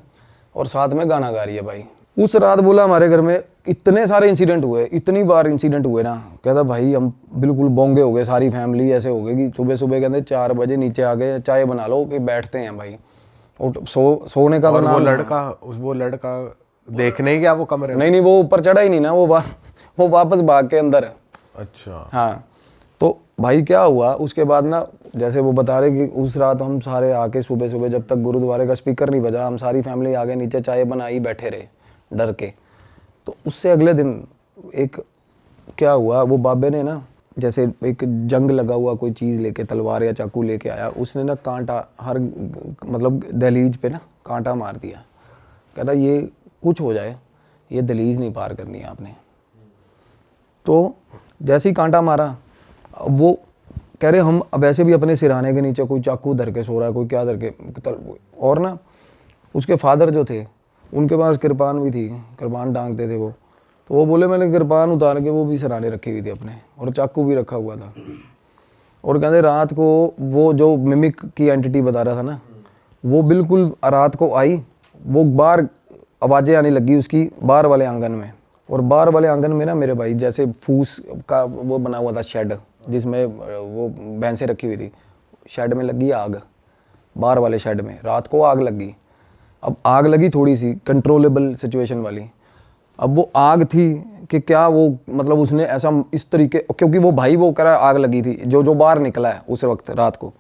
[SPEAKER 1] और साथ में गाना गा रही है भाई। उस रात बोला हमारे घर में इतने सारे इंसिडेंट हुए, इतनी बार इंसिडेंट हुए ना, कहता भाई हम बिल्कुल बोंगे हो गए, सारी फैमिली ऐसे हो गई कि सुबह कहते 4 बजे नीचे आ गए, चाय बना लो कि बैठते हैं भाई। और सोने का तो नाम,
[SPEAKER 3] वो लड़का देखने ही गया वो कमरे में?
[SPEAKER 1] नहीं, वो ऊपर चढ़ा ही नहीं ना, वो वापस भाग के अंदर।
[SPEAKER 3] अच्छा।
[SPEAKER 1] हाँ, तो भाई क्या हुआ उसके बाद ना, जैसे वो बता रहे कि उस रात हम सारे आके सुबह जब तक गुरुद्वारे का स्पीकर नहीं बजा, हम सारी फैमिली आगे नीचे चाय बनाई बैठे रहे डर के। तो उससे अगले दिन एक क्या हुआ, वो बाबे ने ना जैसे एक जंग लगा हुआ कोई चीज़ लेके, तलवार या चाकू लेके आया, उसने ना कांटा हर मतलब दहलीज पे ना कांटा मार दिया। कहता ये कुछ हो जाए, ये दहलीज नहीं पार करनी है आपने। तो जैसे ही कांटा मारा, अब वो कह रहे हम अब वैसे भी अपने सिरहाने के नीचे कोई चाकू धर के सो रहा है, कोई क्या धर के, और ना उसके फादर जो थे उनके पास कृपान भी थी, कृपान टांगते थे वो, तो वो बोले मैंने कृपान उतार के वो भी सिरहाने रखी हुई थी अपने, और चाकू भी रखा हुआ था। और कहते रात को वो जो मिमिक की एंटिटी बता रहा था ना, वो बिल्कुल रात को आई, वो बाहर आवाज़ें आने लगी उसकी बाहर वाले आंगन में, और बाहर वाले आंगन में ना मेरे भाई जैसे फूस का वो बना हुआ था शेड, जिसमें वो भैंसें रखी हुई थी, शेड में लगी आग, बाहर वाले शेड में रात को आग लगी। अब आग लगी थोड़ी सी कंट्रोलेबल सिचुएशन वाली, अब वो आग थी कि क्या वो मतलब उसने ऐसा इस तरीके, क्योंकि वो भाई वो करा आग लगी थी, जो बाहर निकला है उस वक्त रात को,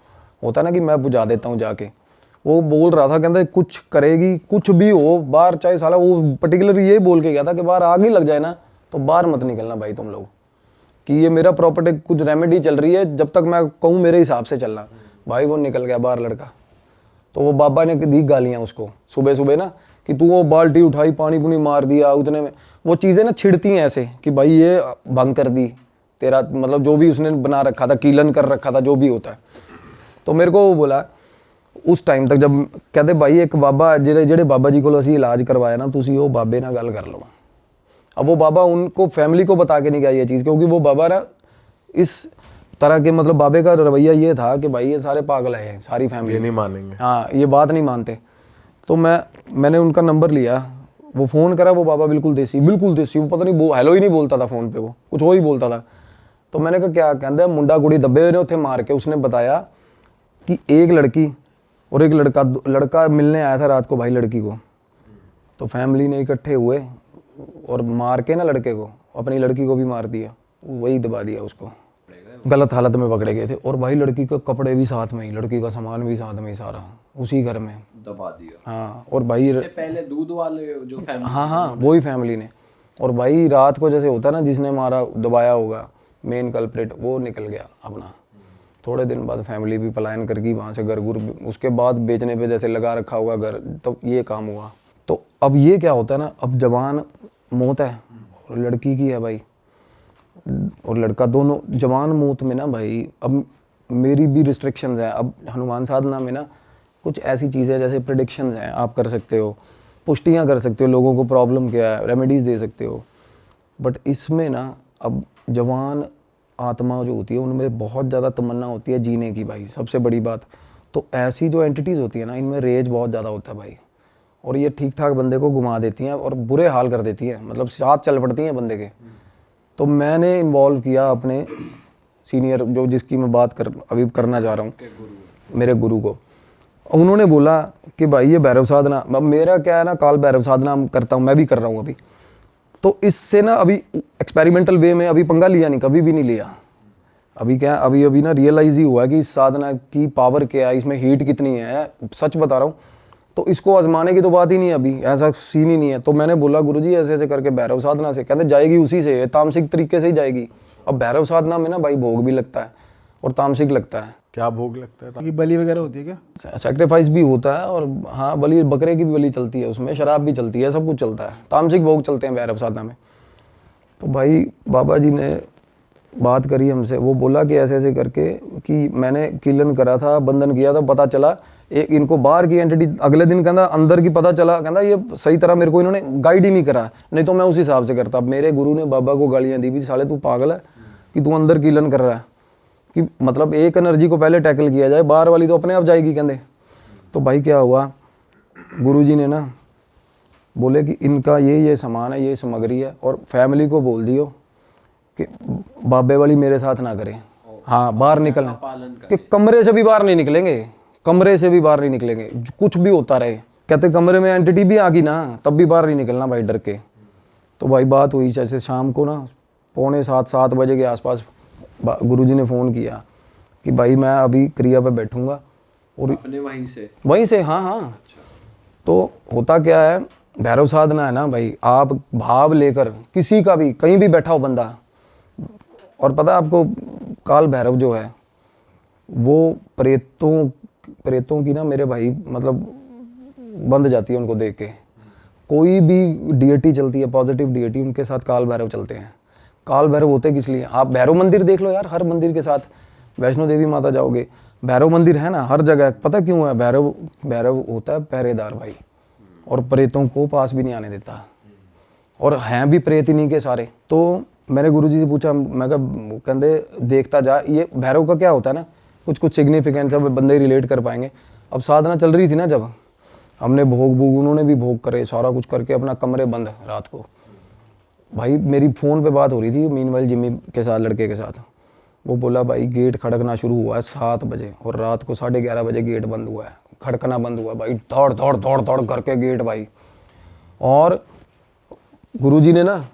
[SPEAKER 1] होता ना कि मैं बुझा देता हूँ जाके, वो बोल रहा था कहता कुछ करेगी कुछ भी हो बाहर, चाहे साला वो पर्टिकुलर ये बोल के गया था कि बाहर आग ही लग जाए ना तो बाहर मत निकलना भाई तुम लोग, कि ये मेरा प्रॉपर्टी कुछ रेमेडी चल रही है, जब तक मैं कहूँ मेरे हिसाब से चलना। भाई वो निकल गया बाहर लड़का, तो वो बाबा ने दी गालियाँ उसको सुबह सुबह ना, कि तू वो बाल्टी उठाई पानी पुनी मार दिया, उतने में वो चीज़ें ना छिड़ती हैं ऐसे कि भाई ये भंग कर दी तेरा, मतलब जो भी उसने बना रखा था, कीलन कर रखा था, जो भी होता है। तो मेरे को वो बोला उस टाइम तक, जब कहते भाई एक बाबा जेड़े बाबा जी को असी इलाज करवाया ना, तुसी वो बाबे ना गल कर लो। अब वो बाबा उनको फैमिली को बता के नहीं गया ये चीज़, क्योंकि वो बाबा ना इस तरह के, मतलब बाबे का रवैया ये था कि भाई ये सारे पागल हैं, सारी फैमिली
[SPEAKER 3] ये नहीं मानेंगे,
[SPEAKER 1] हाँ ये बात नहीं मानते। तो मैंने उनका नंबर लिया, वो फ़ोन करा, वो बाबा बिल्कुल देसी, वो पता नहीं वो हेलो ही नहीं बोलता था फ़ोन पे, वो कुछ और ही बोलता था। तो मैंने कहा क्या, कहता है मुंडा कुड़ी दबे हुए ने उत्थे मार के। उसने बताया कि एक लड़की और एक लड़का मिलने आया था रात को भाई लड़की को, तो फैमिली ने इकट्ठे हुए और मार के ना लड़के को, अपनी लड़की को भी मार दिया, वही दबा दिया उसको, गलत हालत में पकड़े गए थे। और भाई लड़की के कपड़े भी साथ में ही, लड़की का सामान भी साथ में ही, सारा उसी घर में
[SPEAKER 4] दबा दिया।
[SPEAKER 1] हाँ, और भाई
[SPEAKER 4] इससे पहले दूध वाले जो फैमिली,
[SPEAKER 1] हाँ वही फैमिली ने। और भाई रात को जैसे होता ना, जिसने मारा दबाया होगा मेन कल्प्रिट, वो निकल गया अपना। थोड़े दिन बाद फैमिली भी पलायन कर गई वहाँ से, घर गुर उसके बाद बेचने पे जैसे लगा रखा होगा घर, तब ये काम हुआ। तो अब ये क्या होता है ना, अब जवान मौत है और लड़की की है भाई, और लड़का, दोनों जवान मौत में ना भाई, अब मेरी भी रिस्ट्रिक्शंस हैं। अब हनुमान साधना में ना कुछ ऐसी चीज़ें जैसे प्रेडिक्शंस हैं, आप कर सकते हो, पुष्टियाँ कर सकते हो, लोगों को प्रॉब्लम क्या है रेमेडीज़ दे सकते हो। बट इसमें ना अब जवान आत्मा जो होती है उनमें बहुत ज़्यादा तमन्ना होती है जीने की भाई, सबसे बड़ी बात। तो ऐसी जो एंटिटीज़ होती है ना, इनमें रेज बहुत ज़्यादा होता है भाई, और ये ठीक ठाक बंदे को घुमा देती हैं और बुरे हाल कर देती हैं, मतलब साथ चल पड़ती हैं बंदे के। तो मैंने इन्वॉल्व किया अपने सीनियर, जो जिसकी मैं बात अभी करना चाह रहा हूँ, मेरे गुरु को। उन्होंने बोला कि भाई ये भैरव साधना, अब मेरा क्या है ना, काल भैरव साधना करता हूँ, मैं भी कर रहा हूँ अभी। तो इससे ना अभी एक्सपेरिमेंटल वे में अभी पंगा लिया नहीं, कभी भी नहीं लिया। अभी क्या, अभी ना रियलाइज़ ही हुआ कि इस साधना की पावर क्या है, इसमें हीट कितनी है, सच बता रहा हूँ। तो इसको आजमाने की तो बात ही नहीं है, अभी ऐसा सीन ही नहीं है। तो मैंने बोला गुरुजी ऐसे ऐसे करके भैरव साधना से, कहते जाएगी उसी से, तामसिक तरीके से ही जाएगी। अब भैरव साधना में ना भाई भोग भी लगता है और तामसिक लगता है।
[SPEAKER 3] क्या भोग लगता है?
[SPEAKER 2] कि बलि वगैरह होती है क्या?
[SPEAKER 1] सैक्रिफाइस भी होता है, और हाँ बलि, बकरे की भी बलि चलती है उसमें, शराब भी चलती है, सब कुछ चलता है, तामसिक भोग चलते हैं भैरव साधना में। तो भाई बाबा जी ने बात करी हमसे, वो बोला कि ऐसे ऐसे करके, कि मैंने कीलन करा था, बंधन किया था, पता चला एक इनको बाहर की एंटिटी, अगले दिन कहता अंदर की पता चला, कहता ये सही तरह मेरे को इन्होंने गाइड ही नहीं करा, नहीं तो मैं उस हिसाब से करता। मेरे गुरु ने बाबा को गालियाँ दी भी, साले तू पागल है कि तू अंदर कीलन कर रहा है, कि मतलब एक एनर्जी को पहले टैकल किया जाए, बाहर वाली तो अपने आप जाएगी कहते। तो भाई क्या हुआ, गुरुजी ने ना बोले कि इनका ये सामान है, ये सामग्री है, और फैमिली को बोल दियो कि बाबे वाली मेरे साथ ना करें। हाँ, बाहर निकलना, कि कमरे से भी बाहर नहीं निकलेंगे, कमरे से भी बाहर नहीं निकलेंगे, कुछ भी होता रहे। कहते कमरे में एंटिटी भी आ गई ना, तब भी बाहर नहीं निकलना भाई, डर के। तो भाई बात हुई जैसे शाम को ना 6:45-7 बजे के आसपास गुरुजी ने फ़ोन किया कि भाई मैं अभी क्रिया पे बैठूंगा, और
[SPEAKER 4] अपने वहीं से
[SPEAKER 1] हाँ। तो होता क्या है, भैरव साधना है ना भाई, आप भाव लेकर किसी का भी कहीं भी बैठा हो बंदा, और पता है आपको काल भैरव जो है वो प्रेतों की ना मेरे भाई मतलब बंध जाती है उनको देख के। कोई भी डीएटी चलती है, पॉजिटिव डीएटी, उनके साथ काल भैरव चलते हैं। काल भैरव होते किस लिए? आप भैरव मंदिर देख लो यार, हर मंदिर के साथ वैष्णो देवी माता जाओगे, भैरव मंदिर है ना हर जगह। पता क्यों है? भैरव भैरव होता है पहरेदार भाई, और प्रेतों को पास भी नहीं आने देता, और हैं भी प्रेत इन्हीं के सारे। तो मैंने गुरुजी से पूछा, मैं कहा कहते देखता जा, ये भैरव का क्या होता है ना, कुछ कुछ सिग्निफिकेंस है, बंदे रिलेट कर पाएंगे। अब साधना चल रही थी ना, जब हमने भोग उन्होंने भी भोग करे, सारा कुछ करके अपना कमरे बंद रात को। भाई मेरी फ़ोन पे बात हो रही थी मीनवाइल जिम्मी के साथ, लड़के के साथ। वो बोला भाई गेट खड़कना शुरू हुआ है 7 बजे, और रात को 11:30 बजे गेट बंद हुआ है, खड़कना बंद हुआ भाई, दौड़ दौड़ दौड़ दौड़ करके गेट भाई। और गुरुजी ने ना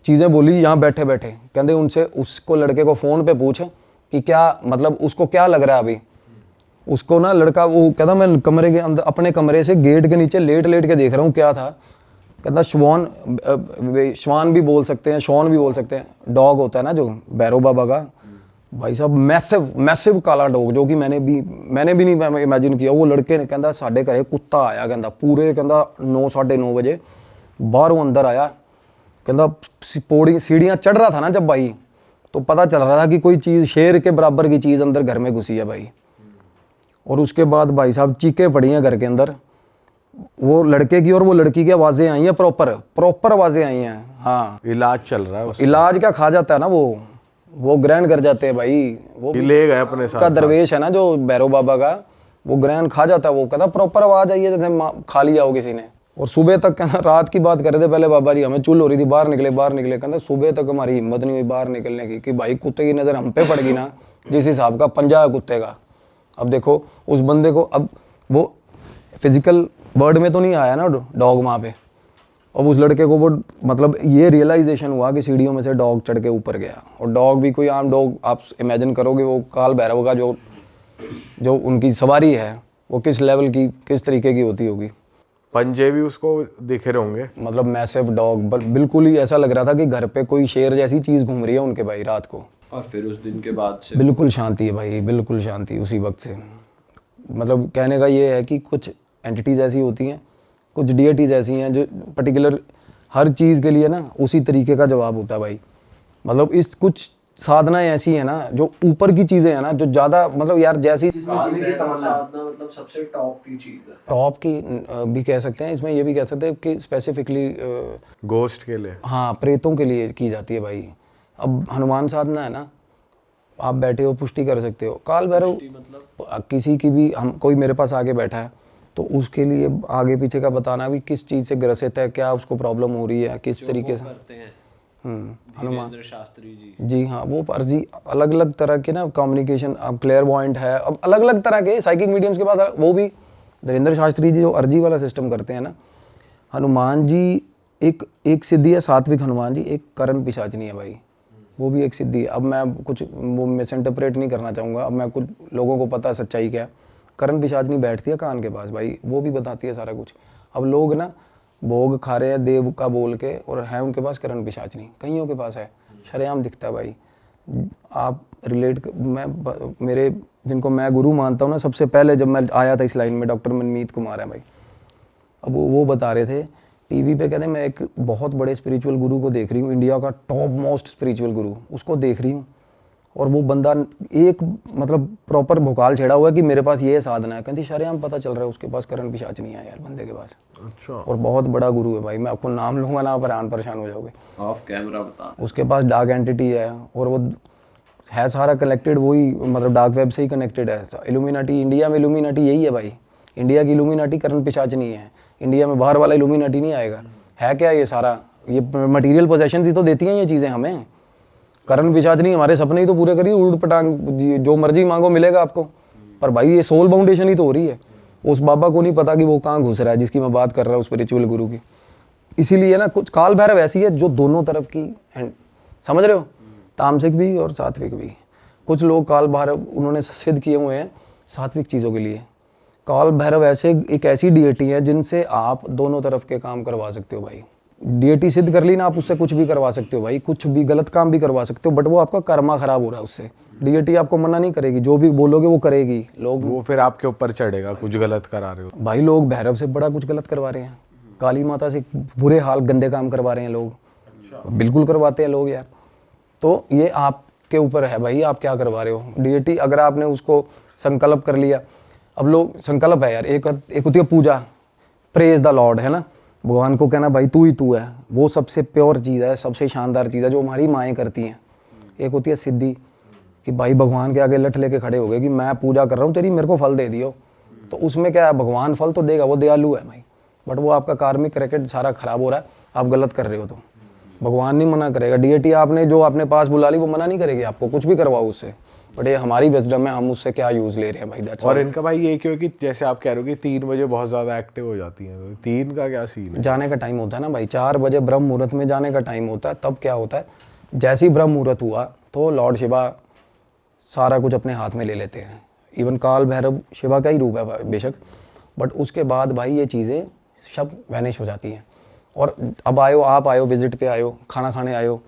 [SPEAKER 1] चीज़ें बोली यहाँ बैठे बैठे, कहते उनसे उसको लड़के को फ़ोन पे पूछ कि क्या मतलब उसको क्या लग रहा है अभी। उसको ना लड़का वो कहता मैं कमरे के अंदर अपने कमरे से गेट के नीचे लेट लेट के देख रहा हूँ क्या था। कहता श्वान भी बोल सकते हैं, शॉन भी बोल सकते हैं, डॉग होता है ना जो भैरव बाबा का, भाई साहब मैसिव मैसिव काला डॉग, जो कि मैंने भी नहीं इमेजिन किया। वो लड़के ने कहता साढ़े घरे कुत्ता आया, कहता पूरे कहता 9 साढ़े 9 बजे बाहरों अंदर आया। कहता पौड़ी सीढ़ियाँ चढ़ रहा था ना जब भाई, तो पता चल रहा था कि कोई चीज़ शेर के बराबर की चीज़ अंदर घर में घुसी है भाई। और उसके बाद भाई साहब चीखें पड़ी हैं घर के अंदर, वो लड़के की और वो लड़की की आवाज़ें आई हैं, प्रॉपर आवाज़ें आई हैं। हाँ
[SPEAKER 3] इलाज चल रहा है,
[SPEAKER 1] इलाज क्या खा जाता है ना, वो ग्रहण कर जाते हैं भाई। वो
[SPEAKER 3] ले गए अपने साथ
[SPEAKER 1] का दरवेश है ना जो भैरव बाबा का, वो ग्रहण खा जाता है। वो कहता प्रॉपर आवाज़ आई है जैसे खा लिया हो किसी ने। और सुबह तक कहना, रात की बात कर रहे थे पहले बाबा जी, हमें चुल हो रही थी, बाहर निकले। कहता सुबह तक हमारी हिम्मत नहीं हुई बाहर निकलने की, कि भाई कुत्ते की नज़र हम पे पड़ गई ना, जिस हिसाब का पंजा है कुत्ते का। अब देखो उस बंदे को, अब वो फिजिकल वर्ड में तो नहीं आया ना डॉग वहाँ पे। अब उस लड़के को वो मतलब ये रियलाइजेशन हुआ कि सीढ़ियों में से डॉग चढ़ के ऊपर गया। और डॉग भी कोई आम डॉग, आप इमेजिन करोगे वो काल भैरव का जो उनकी सवारी है वो किस लेवल की, किस तरीके की होती होगी।
[SPEAKER 3] पंजे भी उसको दिखे रहे होंगे,
[SPEAKER 1] मतलब मैसिव डॉग, बिल्कुल ही ऐसा लग रहा था कि घर पे कोई शेर जैसी चीज़ घूम रही है उनके भाई रात को।
[SPEAKER 4] और फिर उस दिन के बाद से
[SPEAKER 1] बिल्कुल शांति है भाई, बिल्कुल शांति उसी वक्त से। मतलब कहने का ये है कि कुछ एंटिटीज़ ऐसी होती हैं, कुछ डीएटीज़ ऐसी हैं जो पर्टिकुलर हर चीज़ के लिए ना उसी तरीके का जवाब होता है भाई। मतलब इस कुछ साधनाएं ऐसी हैं ना जो ऊपर की चीज़ें हैं ना, जो ज़्यादा मतलब यार जैसी
[SPEAKER 4] साधना मतलब सबसे टॉप की चीज़ है,
[SPEAKER 1] टॉप की भी कह सकते हैं, इसमें ये भी कह सकते हैं कि स्पेसिफिकली
[SPEAKER 3] गोस्ट के लिए,
[SPEAKER 1] हाँ प्रेतों के लिए की जाती है भाई। अब हनुमान साधना है ना, आप बैठे हो पुष्टि कर सकते हो। काल भैरव मतलब किसी की भी, हम कोई मेरे पास आके बैठा है तो उसके लिए आगे पीछे का बताना भी किस चीज़ से ग्रसित है, क्या उसको प्रॉब्लम हो रही है, किस तरीके से
[SPEAKER 4] करते हैं
[SPEAKER 1] हनुमान
[SPEAKER 4] शास्त्री
[SPEAKER 1] जी। हाँ वो पर्जी अलग अलग तरह के ना कम्युनिकेशन, अब क्लेयरवॉयंट है, अब अलग अलग तरह के साइकिक मीडियम्स के पास, वो भी धीरेन्द्र शास्त्री जी जो अर्जी वाला सिस्टम करते हैं ना। हनुमान जी एक सिद्धि है, सात्विक हनुमान जी, एक करण पिशाचनी है भाई, वो भी एक सिद्धि है। अब मैं कुछ वो मिस इंटरप्रेट नहीं करना चाहूँगा, अब मैं कुछ लोगों को पता है सच्चाई क्या है। करण पिशाचनी बैठती है कान के पास भाई, वो भी बताती है सारा कुछ। अब लोग ना भोग खा रहे हैं देव का बोल के, और है उनके पास करण पिशाचनी, कईयों के पास है, शरेआम दिखता है भाई। आप रिलेट, मेरे जिनको मैं गुरु मानता हूँ ना, सबसे पहले जब मैं आया था इस लाइन में डॉक्टर मनमीत कुमार है भाई। अब वो बता रहे थे टीवी पे, कहते मैं एक बहुत बड़े स्पिरिचुअल गुरु को देख रही हूँ, इंडिया का टॉप मोस्ट स्पिरिचुअल गुरु, उसको देख रही हूँ, और वो बंदा एक मतलब प्रॉपर भोकाल छेड़ा हुआ है कि मेरे पास ये साधना है। कहती शरेआम पता चल रहा है उसके पास करण पिशाचनी है यार बंदे के पास।
[SPEAKER 3] अच्छा,
[SPEAKER 1] और बहुत बड़ा गुरु है भाई, मैं आपको नाम लूँगा ना, आप परेशान हो जाओगे।
[SPEAKER 4] ऑफ कैमरा बता।
[SPEAKER 1] उसके पास डार्क एंटिटी है, और वो है सारा कनेक्टेड, वही मतलब डार्क वेब से ही कनेक्टेड है। इल्यूमिनाटी, इंडिया में इल्यूमिनाटी यही है भाई, इंडिया की इल्यूमिनाटी करण पिशाचनी है। इंडिया में बाहर वाला इल्यूमिनाटी नहीं आएगा। है क्या ये सारा, ये मटेरियल पोजेशंस ही तो देती हैं ये चीज़ें हमें। करण पिशाचनी हमारे सपने ही तो पूरे करिए, उड़ पटांग जो मर्जी मांगो मिलेगा आपको, पर भाई ये सोल बाउंडेशन ही तो हो रही है। उस बाबा को नहीं पता कि वो कहाँ घुस रहा है जिसकी मैं बात कर रहा हूँ, स्पिरिचुअल गुरु की। इसीलिए ना कुछ काल भैरव ऐसी है जो दोनों तरफ की एंड, समझ रहे हो, तामसिक भी और सात्विक भी। कुछ लोग काल भैरव उन्होंने सिद्ध किए हुए हैं सात्विक चीज़ों के लिए। काल भैरव ऐसे एक ऐसी डीएटी है जिनसे आप दोनों तरफ के काम करवा सकते हो भाई। डीएटी सिद्ध कर ली ना, आप उससे कुछ भी करवा सकते हो भाई, कुछ भी गलत काम भी करवा सकते हो, बट वो आपका कर्मा खराब हो रहा है उससे। डीएटी आपको मना नहीं करेगी, जो भी बोलोगे वो करेगी। लोग
[SPEAKER 3] वो फिर आपके ऊपर चढ़ेगा, कुछ गलत करा रहे हो
[SPEAKER 1] भाई, लोग भैरव से बड़ा कुछ गलत करवा रहे हैं, काली माता से बुरे हाल गंदे काम करवा रहे हैं लोग। बिल्कुल करवाते हैं लोग यार। तो ये आपके ऊपर है भाई, आप क्या करवा रहे हो। डीएटी अगर आपने उसको संकल्प कर लिया, अब लोग संकल्प है यार, एक होती है पूजा, प्रेज द लॉर्ड, है ना, भगवान को कहना भाई तू ही तू है, वो सबसे प्योर चीज़ है, सबसे शानदार चीज़ है जो हमारी माएँ करती हैं। एक होती है सिद्धि कि भाई भगवान के आगे लठ लेके खड़े हो गए कि मैं पूजा कर रहा हूँ तेरी, मेरे को फल दे दियो। तो उसमें क्या है, भगवान फल तो देगा, वो दयालु है भाई, बट वो आपका कार्मिक रैकेट सारा खराब हो रहा है, आप गलत कर रहे हो। तो भगवान नहीं मना करेगा, डीएटी आपने जो अपने पास बुला ली वो मना नहीं करेगी आपको, कुछ भी करवाओ उससे, बट ये हमारी विजडम है, हम उससे क्या यूज़ ले रहे हैं भाई, दैट्स
[SPEAKER 3] और इनका भाई ये क्यों कि जैसे आप कह रहे हो कि 3 बजे बहुत ज़्यादा एक्टिव हो जाती हैं, तो 3 का क्या सीन है?
[SPEAKER 1] जाने का टाइम होता है ना भाई, 4 बजे ब्रह्म मुहूर्त में जाने का टाइम होता है। तब क्या होता है, जैसे ही ब्रह्म मुहूर्त हुआ तो लॉर्ड शिवा सारा कुछ अपने हाथ में ले लेते हैं। इवन काल भैरव शिवा का ही रूप है बेशक, बट उसके बाद भाई ये चीज़ें सब वैनिश हो जाती हैं। और अब आयो, आप आयो, विजिट पे आयो, खाना खाने आयो,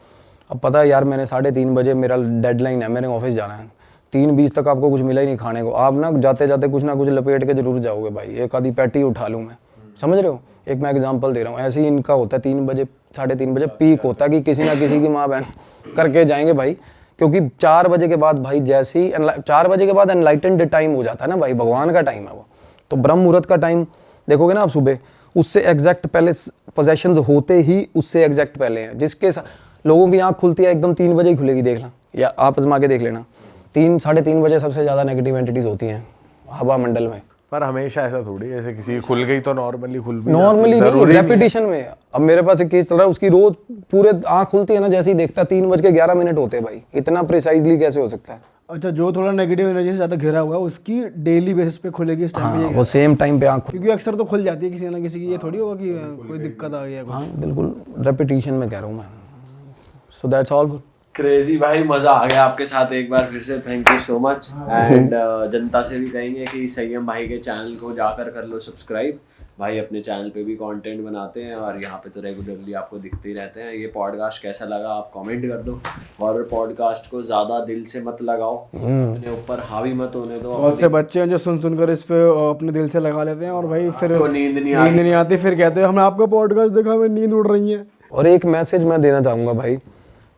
[SPEAKER 1] अब पता है यार मैंने 3:30 बजे मेरा डेडलाइन है, मैंने ऑफिस जाना है, 3:20 तक आपको कुछ मिला ही नहीं खाने को, आप ना जाते जाते कुछ ना कुछ लपेट के जरूर जाओगे भाई, एक आधी पैटी उठा लूँ मैं, समझ रहे हो, एक मैं एग्जांपल दे रहा हूँ। ऐसे ही इनका होता है 3 बजे 3:30 बजे पीक होता है कि किसी ना किसी की माँ बहन करके जाएंगे भाई, क्योंकि 4 बजे के बाद भाई, जैसे ही 4 बजे के बाद एनलाइटेंड टाइम हो जाता है ना भाई, भगवान का टाइम है वो। तो ब्रह्म मुहूर्त का टाइम देखोगे ना आप सुबह, उससे एग्जैक्ट पहले पोजेशंस होते ही उससे एग्जैक्ट पहले हैं, जिसके लोगों की आँख खुलती है एकदम 3 बजे ही खुलेगी, देखना या आप आजमा के देख लेना, 3-3:30 बजे सबसे ज़्यादा नेगेटिव एंटिटीज होती हैं हवा मंडल में।
[SPEAKER 3] पर हमेशा ऐसा थोड़ी, जैसे किसी की खुल गई तो नॉर्मली खुल भी
[SPEAKER 1] नॉर्मली
[SPEAKER 3] जाती है,
[SPEAKER 1] नहीं,
[SPEAKER 3] जरूरी नहीं है।
[SPEAKER 1] रेपिटेशन में। अब मेरे पास एक केस चल रहा है, उसकी रोज पूरे आँख खुलती है ना, जैसे ही देखता 3:11 होते हैं भाई, इतना प्रिसाइजली कैसे हो सकता है।
[SPEAKER 2] अच्छा, जो थोड़ा नेगेटिव एनर्जी से ज़्यादा घिरा हुआ है उसकी डेली बेसिस पे खुलेगी इस टाइम पे,
[SPEAKER 1] हाँ, वो सेम टाइम पे आँख
[SPEAKER 2] क्योंकि अक्सर तो खुल जाती है किसी ना किसी की, ये थोड़ी होगा कि कोई दिक्कत आ गई है कुछ।
[SPEAKER 1] हाँ बिल्कुल, रेपिटेशन में कह रहा हूँ मैं। So that's all.
[SPEAKER 4] क्रेजी भाई, मजा आ गया आपके साथ एक बार फिर से, thank you so much. And जनता से भी कहेंगे कि संयम भाई के चैनल को जाकर कर लो सब्सक्राइब, भाई अपने चैनल पे भी कंटेंट बनाते हैं और यहाँ पे तो रेगुलरली आपको दिखते ही रहते हैं। ये पॉडकास्ट कैसा लगा आप कमेंट कर दो, और पॉडकास्ट को ज़्यादा दिल से मत लगाओ, अपने ऊपर हावी मत होने दो।
[SPEAKER 2] बहुत से बच्चे हैं जो सुन कर इस पे अपने दिल से लगा लेते हैं और भाई फिर
[SPEAKER 4] तो नींद नहीं
[SPEAKER 2] आती, फिर कहते हैं हमने आपका पॉडकास्ट देखा, हमें नींद उड़ रही है।
[SPEAKER 1] और एक मैसेज मैं देना चाहूँगा भाई,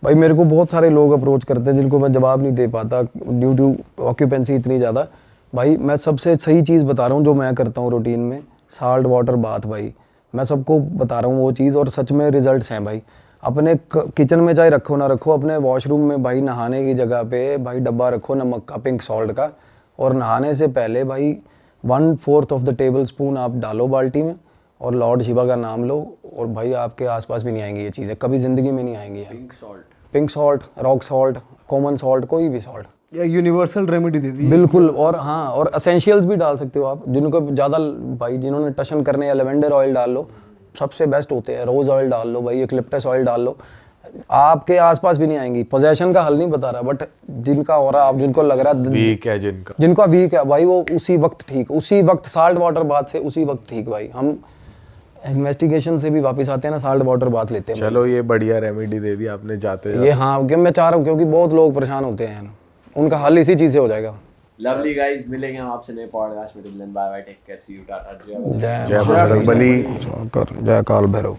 [SPEAKER 1] मेरे को बहुत सारे लोग अप्रोच करते हैं जिनको मैं जवाब नहीं दे पाता ड्यू टू ऑक्यूपेंसी इतनी ज़्यादा। भाई मैं सबसे सही चीज़ बता रहा हूँ जो मैं करता हूँ रूटीन में, साल्ट वाटर बाथ भाई, मैं सबको बता रहा हूँ वो चीज़, और सच में रिजल्ट्स हैं भाई। अपने किचन में चाहे रखो ना रखो, अपने वॉशरूम में भाई नहाने की जगह पे भाई डब्बा रखो नमक का, पिंक सॉल्ट का, और नहाने से पहले भाई 1/4 ऑफ द टेबल स्पून आप डालो बाल्टी में, और लॉर्ड शिवा का नाम लो, और भाई आपके आसपास भी नहीं आएंगी ये चीज़ें, कभी ज़िंदगी में नहीं आएंगी यार। Pink salt, rock salt, common salt, कोई भी सॉल्ट,
[SPEAKER 2] या यूनिवर्सल रेमेडी दे दी
[SPEAKER 1] बिल्कुल। और हाँ, और एसेंशियल्स भी डाल सकते हो आप, जिनको ज़्यादा भाई, जिन्होंने टशन करने, या लेवेंडर ऑयल डाल लो, सबसे बेस्ट होते हैं, रोज़ ऑयल डाल लो भाई, यूकलिप्टस ऑयल डाल लो, आपके आसपास भी नहीं आएंगी। पोजेशन का हल नहीं बता रहा, बट जिनका हो रहा, आप जिनको लग रहा
[SPEAKER 3] वीक है,
[SPEAKER 1] जिनका वीक है भाई, वो उसी वक्त ठीक, उसी वक्त साल्ट वाटर बाथ से उसी वक्त ठीक भाई। हम इन्वेस्टिगेशन से भी वापस आते हैं ना, साल्ट वाटर बाथ लेते हैं।
[SPEAKER 3] चलो ये बढ़िया रेमेडी दे दी आपने जाते
[SPEAKER 1] ये हाँ, क्योंकि मैं चाह रहा हूँ, क्योंकि बहुत लोग परेशान होते हैं, उनका हल इसी चीज़ से हो जाएगा।
[SPEAKER 4] लवली गाइस, मिलेंगे हम आपसे नए पॉडकास्ट में। Bye bye, take care, see you, tata,
[SPEAKER 1] जय काल भैरव।